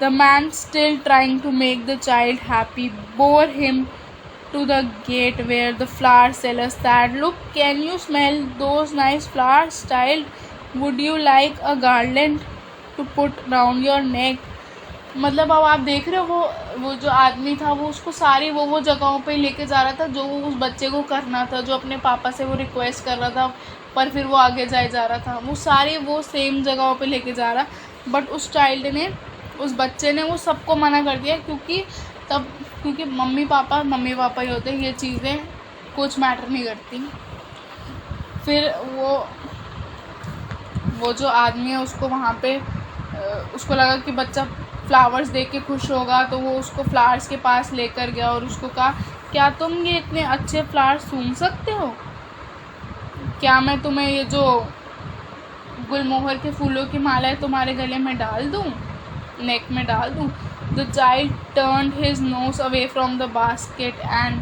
The man, still trying to make the child happy, bore him to the gate where the flower seller said, look, can you smell those nice flowers, child? Would you like a garland to put round your neck? मतलब अब आप देख रहे हो वो जो आदमी था वो उसको सारी वो जगहों पे लेके जा रहा था जो वो उस बच्चे को करना था, जो अपने पापा से वो रिक्वेस्ट कर रहा था, पर फिर वो आगे जा रहा था, वो सारी वो सेम जगहों पे लेके जा रहा। बट उस चाइल्ड ने, उस बच्चे ने वो सबको मना कर दिया, क्योंकि मम्मी पापा ही होते हैं, ये चीज़ें कुछ मैटर नहीं करती। फिर वो जो आदमी है उसको वहाँ पे उसको लगा कि बच्चा फ्लावर्स देख के खुश होगा, तो वो उसको फ्लावर्स के पास लेकर गया और उसको कहा क्या तुम ये इतने अच्छे फ्लावर्स सूंघ सकते हो? क्या मैं तुम्हें ये जो गुलमोहर के फूलों की माला है तुम्हारे गले में डाल दूँ, नेक में डाल दूँ? The child turned his nose away from the basket and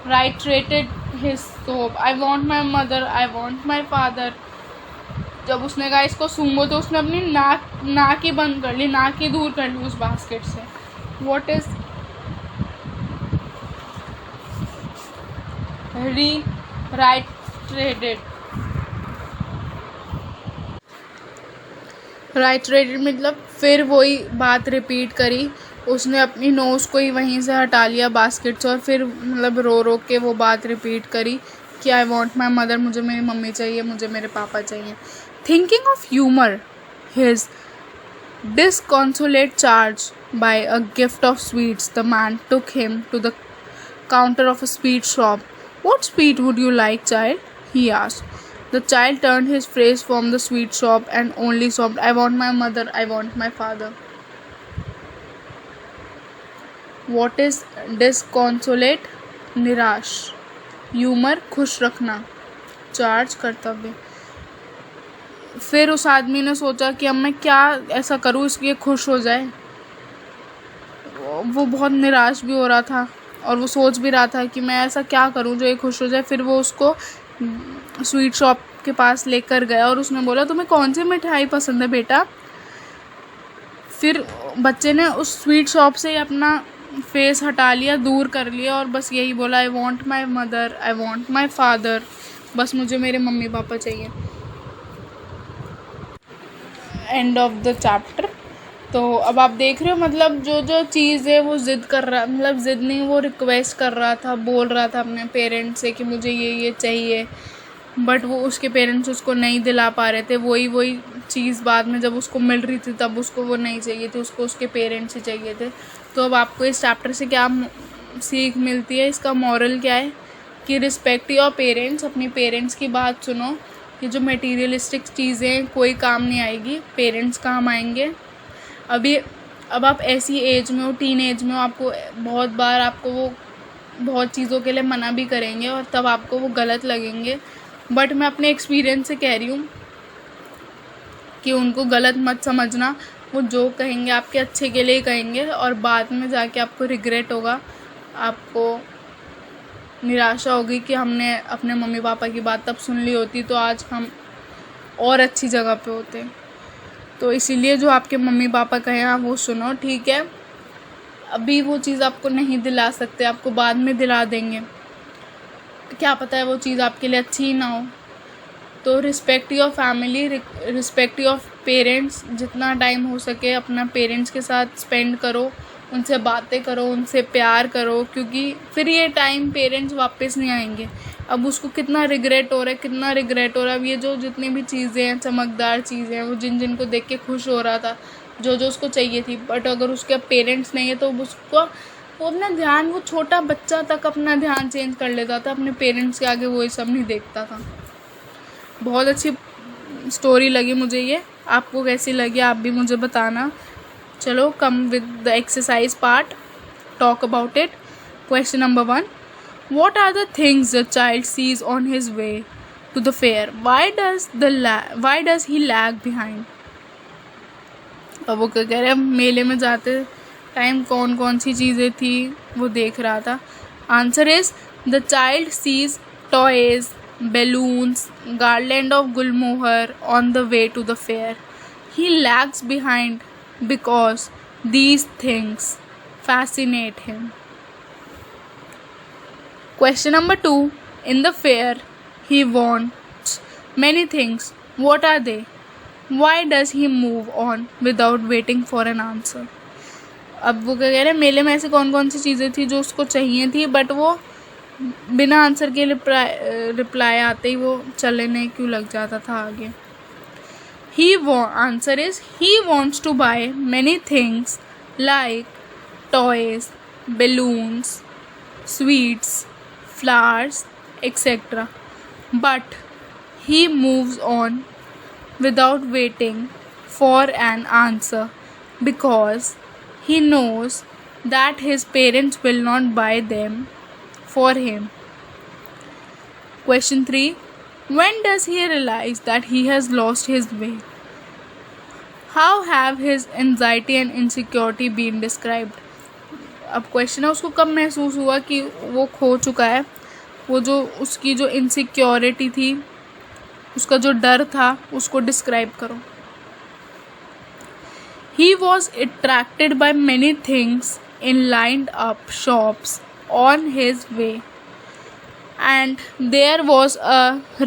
reiterated his sob, I want my mother, I want my father। जब उसने कहा इसको सूंघो तो उसने अपनी नाक ही बंद कर ली, नाक ही दूर कर ली उस बास्केट से। What is reiterated मतलब फिर वही बात रिपीट करी, उसने अपनी नोज़ को ही वहीं से हटा लिया बास्केट से और फिर मतलब रो के वो बात रिपीट करी कि आई वॉन्ट माई मदर, मुझे मेरी मम्मी चाहिए, मुझे मेरे पापा चाहिए। Thinking of humor his disconsolate charge by a gift of sweets, the man took him to the counter of a sweet shop. What sweet would you like, child? He asked. The child turned his face from the sweet shop and only sobbed, I want my mother, I want my father। What is disconsolate? निराश। Humour खुश रखना। Charge कर्तव्य। फिर उस आदमी ने सोचा कि अब मैं क्या ऐसा करूँ इसलिए खुश हो जाए। वो बहुत निराश भी हो रहा था और वो सोच भी रहा था कि मैं ऐसा क्या करूँ जो ये खुश हो जाए। फिर वो उसको स्वीट शॉप के पास लेकर गया और उसने बोला तुम्हें कौन सी मिठाई पसंद है बेटा? फिर बच्चे ने उस स्वीट शॉप से अपना फेस हटा लिया, दूर कर लिया और बस यही बोला I want my mother, I want my father, बस मुझे मेरे मम्मी पापा चाहिए। End of the chapter. तो अब आप देख रहे हो मतलब जो चीज़ है वो ज़िद कर रहा, मतलब ज़िद नहीं, वो रिक्वेस्ट कर रहा था, बोल रहा था अपने पेरेंट्स से कि मुझे ये चाहिए, बट वो उसके पेरेंट्स उसको नहीं दिला पा रहे थे। वही चीज़ बाद में जब उसको मिल रही थी तब उसको वो नहीं चाहिए थी, उसको उसके पेरेंट्स ही चाहिए थे। तो अब आपको इस चैप्टर से क्या सीख मिलती है, इसका मॉरल क्या है कि रिस्पेक्ट योर पेरेंट्स, अपनी पेरेंट्स की बात सुनो। ये जो मटेरियलिस्टिक चीज़ें कोई काम नहीं आएगी, पेरेंट्स काम आएंगे। अभी अब आप ऐसी एज में हो, टीन एज में हो, आपको बहुत बार आपको वो बहुत चीज़ों के लिए मना भी करेंगे और तब आपको वो गलत लगेंगे, बट मैं अपने एक्सपीरियंस से कह रही हूँ कि उनको गलत मत समझना। वो जो कहेंगे आपके अच्छे के लिए ही कहेंगे और बाद में जाके आपको रिग्रेट होगा, आपको निराशा होगी कि हमने अपने मम्मी पापा की बात तब सुन ली होती तो आज हम और अच्छी जगह पे होते। तो इसीलिए जो आपके मम्मी पापा कहें आप वो सुनो, ठीक है। अभी वो चीज़ आपको नहीं दिला सकते, आपको बाद में दिला देंगे, क्या पता है वो चीज़ आपके लिए अच्छी ही ना हो। तो respect your family, respect your parents. जितना टाइम हो सके अपना पेरेंट्स के साथ स्पेंड करो, उनसे बातें करो, उनसे प्यार करो, क्योंकि फिर ये टाइम पेरेंट्स वापस नहीं आएंगे। अब उसको कितना रिग्रेट हो रहा है, कितना रिग्रेट हो रहा है। अब ये जो जितनी भी चीज़ें हैं, चमकदार चीज़ें हैं, वो जिनको देख के खुश हो रहा था, जो उसको चाहिए थी, बट अगर उसके पेरेंट्स नहीं है तो उसको वो अपना ध्यान, वो छोटा बच्चा तक अपना ध्यान चेंज कर लेता था अपने पेरेंट्स के आगे, वो ये सब नहीं देखता था। बहुत अच्छी स्टोरी लगी मुझे ये, आपको कैसी लगी आप भी मुझे बताना। चलो come with the exercise part, talk about it. Question number 1, what are the things the child sees on his way to the fair? Why does he lag behind? अब वो क्या कह रहे हैं, मेले में जाते टाइम कौन कौन सी चीज़ें थी वो देख रहा था। Answer is the child sees toys, balloons, garland of gulmohar on the way to the fair. He lags behind because these things fascinate him. Question number 2. In the fair, he wants many things. What are they? Why does he move on without waiting for an answer? अब वो क्या कह रहे हैं, मेले में ऐसे कौन कौन सी चीज़ें थी जो उसको चाहिए थी, बट वो बिना आंसर के रिप्लाई आते ही वो चलने क्यों लग जाता था आगे। Answer is he wants to buy many things like toys, balloons, sweets, flowers, etc. But he moves on without waiting for an answer because he knows that his parents will not buy them for him. Question 3. When does he realize that he has lost his way? How have his anxiety and insecurity been described? अब question है उसको कब महसूस हुआ कि वो खो चुका है, वो जो उसकी जो इनसिक्योरिटी थी, उसका जो डर था, उसको डिस्क्राइब करो। He was attracted by many things in lined up shops on his way, and there was a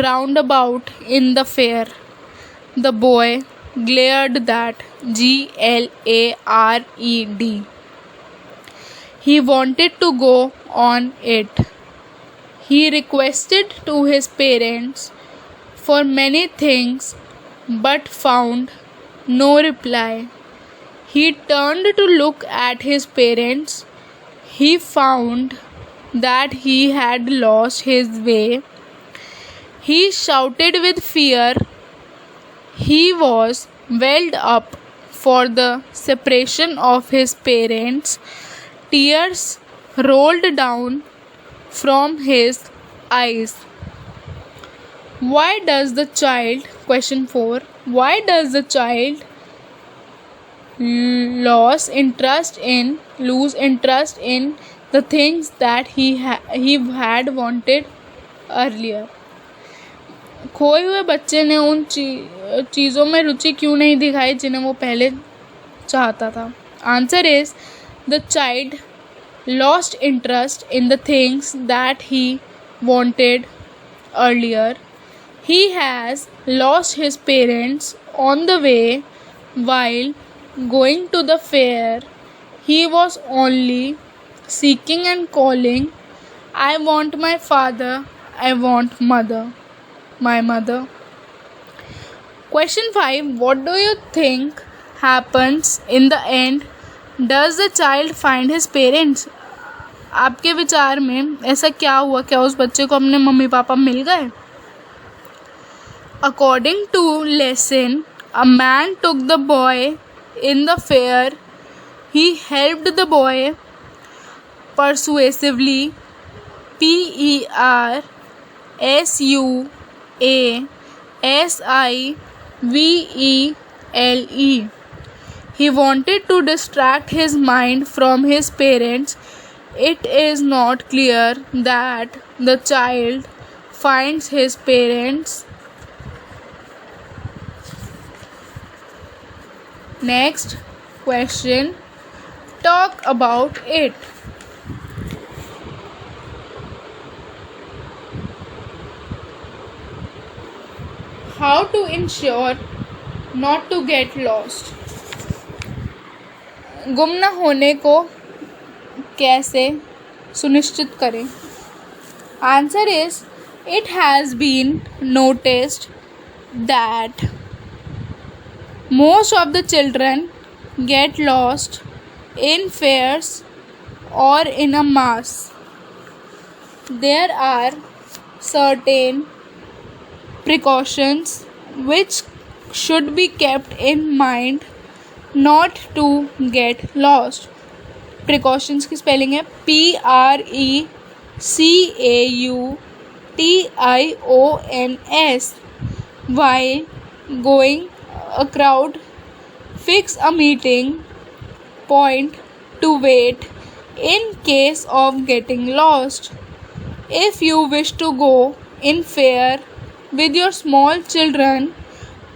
roundabout in the fair. The boy glared that GLARED. He wanted to go on it. He requested to his parents for many things but found no reply. He turned to look at his parents. He found that he had lost his way. He shouted with fear. He was welled up for the separation of his parents. Tears rolled down from his eyes. Why does the child, question 4, why does the child lose interest in the things that he had wanted earlier? खोए हुए बच्चे ने उन चीज़ों में रुचि क्यों नहीं दिखाई जिन्हें वो पहले चाहता था? Answer is the child lost interest in the things that he wanted earlier. He has lost his parents on the way while going to the fair. He was only seeking and calling, I want my father, I want my mother. Question 5. What do you think happens in the end? Does the child find his parents? आपके विचार में ऐसा क्या हुआ, क्या उस बच्चे को अपने मम्मी पापा मिल गए? According to lesson, a man took the boy in the fair He helped the boy persuasively. persuasively. He wanted to distract his mind from his parents. It is not clear that the child finds his parents. Next question. Talk about it. How to ensure not to get lost. गुम न होने को कैसे सुनिश्चित करें? Answer is, it has been noticed that most of the children get lost in fairs or in a mass. There are certain precautions which should be kept in mind not to get lost. Precautions की spelling है PRECAUTIONS. While going a crowd, fix a meeting point to wait in case of getting lost. If you wish to go in fair with your small children,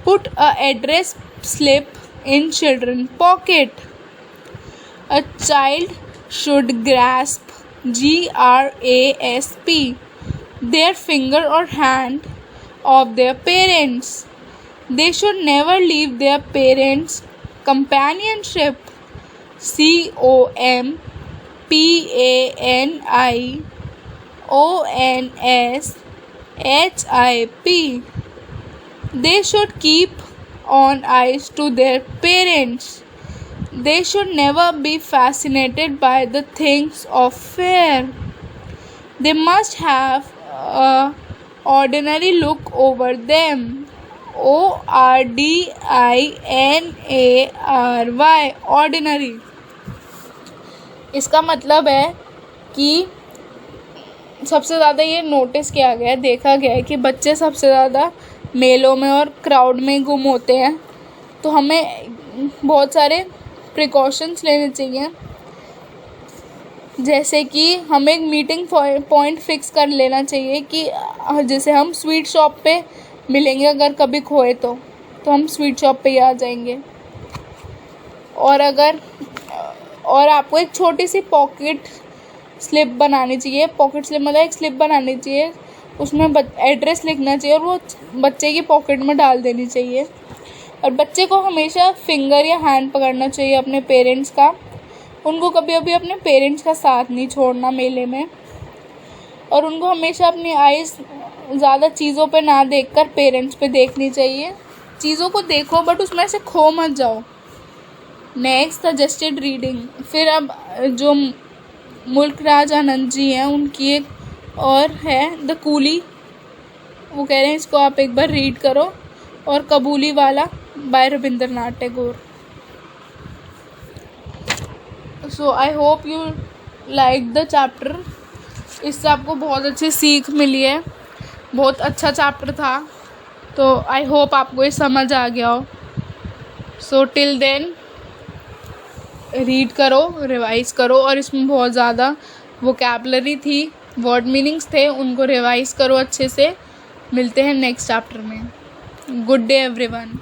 put a address slip in children's pocket. A child should grasp their finger or hand of their parents. They should never leave their parents' companionship. COMPANIONSHIP. They should keep on eyes to their parents. They should never be fascinated by the things of fair. They must have a ordinary look over them. ORDINARY. Ordinary. इसका मतलब है कि सबसे ज़्यादा ये notice किया गया है, देखा गया है कि बच्चे सबसे ज़्यादा मेलों में और क्राउड में गुम होते हैं. तो हमें बहुत सारे प्रिकॉशंस लेने चाहिए, जैसे कि हमें एक मीटिंग पॉइंट फिक्स कर लेना चाहिए कि जैसे हम स्वीट शॉप पे मिलेंगे, अगर कभी खोए तो हम स्वीट शॉप पे ही आ जाएंगे. और आपको एक छोटी सी पॉकेट स्लिप बनानी चाहिए. पॉकेट स्लिप मतलब एक स्लिप बनानी चाहिए, उसमें एड्रेस लिखना चाहिए और वो बच्चे की पॉकेट में डाल देनी चाहिए. और बच्चे को हमेशा फिंगर या हैंड पकड़ना चाहिए अपने पेरेंट्स का. उनको कभी कभी अपने पेरेंट्स का साथ नहीं छोड़ना मेले में. और उनको हमेशा अपनी आइज़ ज़्यादा चीज़ों पे ना देखकर पेरेंट्स पे देखनी चाहिए. चीज़ों को देखो बट उसमें से खो मत जाओ. Next suggested reading. फिर अब जो मुल्क राज आनंद जी हैं उनकी एक और है द कूली. वो कह रहे हैं इसको आप एक बार रीड करो. और Kabuliwala by Rabindranath Tagore. So I hope you like the chapter. इससे आपको बहुत अच्छी सीख मिली है. बहुत अच्छा चैप्टर था, तो आई होप आपको ये समझ आ गया हो. सो टिल देन रीड करो, रिवाइज़ करो. और इसमें बहुत ज़्यादा वोकैबुलरी थी, वर्ड मीनिंग्स थे, उनको रिवाइज़ करो अच्छे से. मिलते हैं नेक्स्ट चैप्टर में. Good day everyone.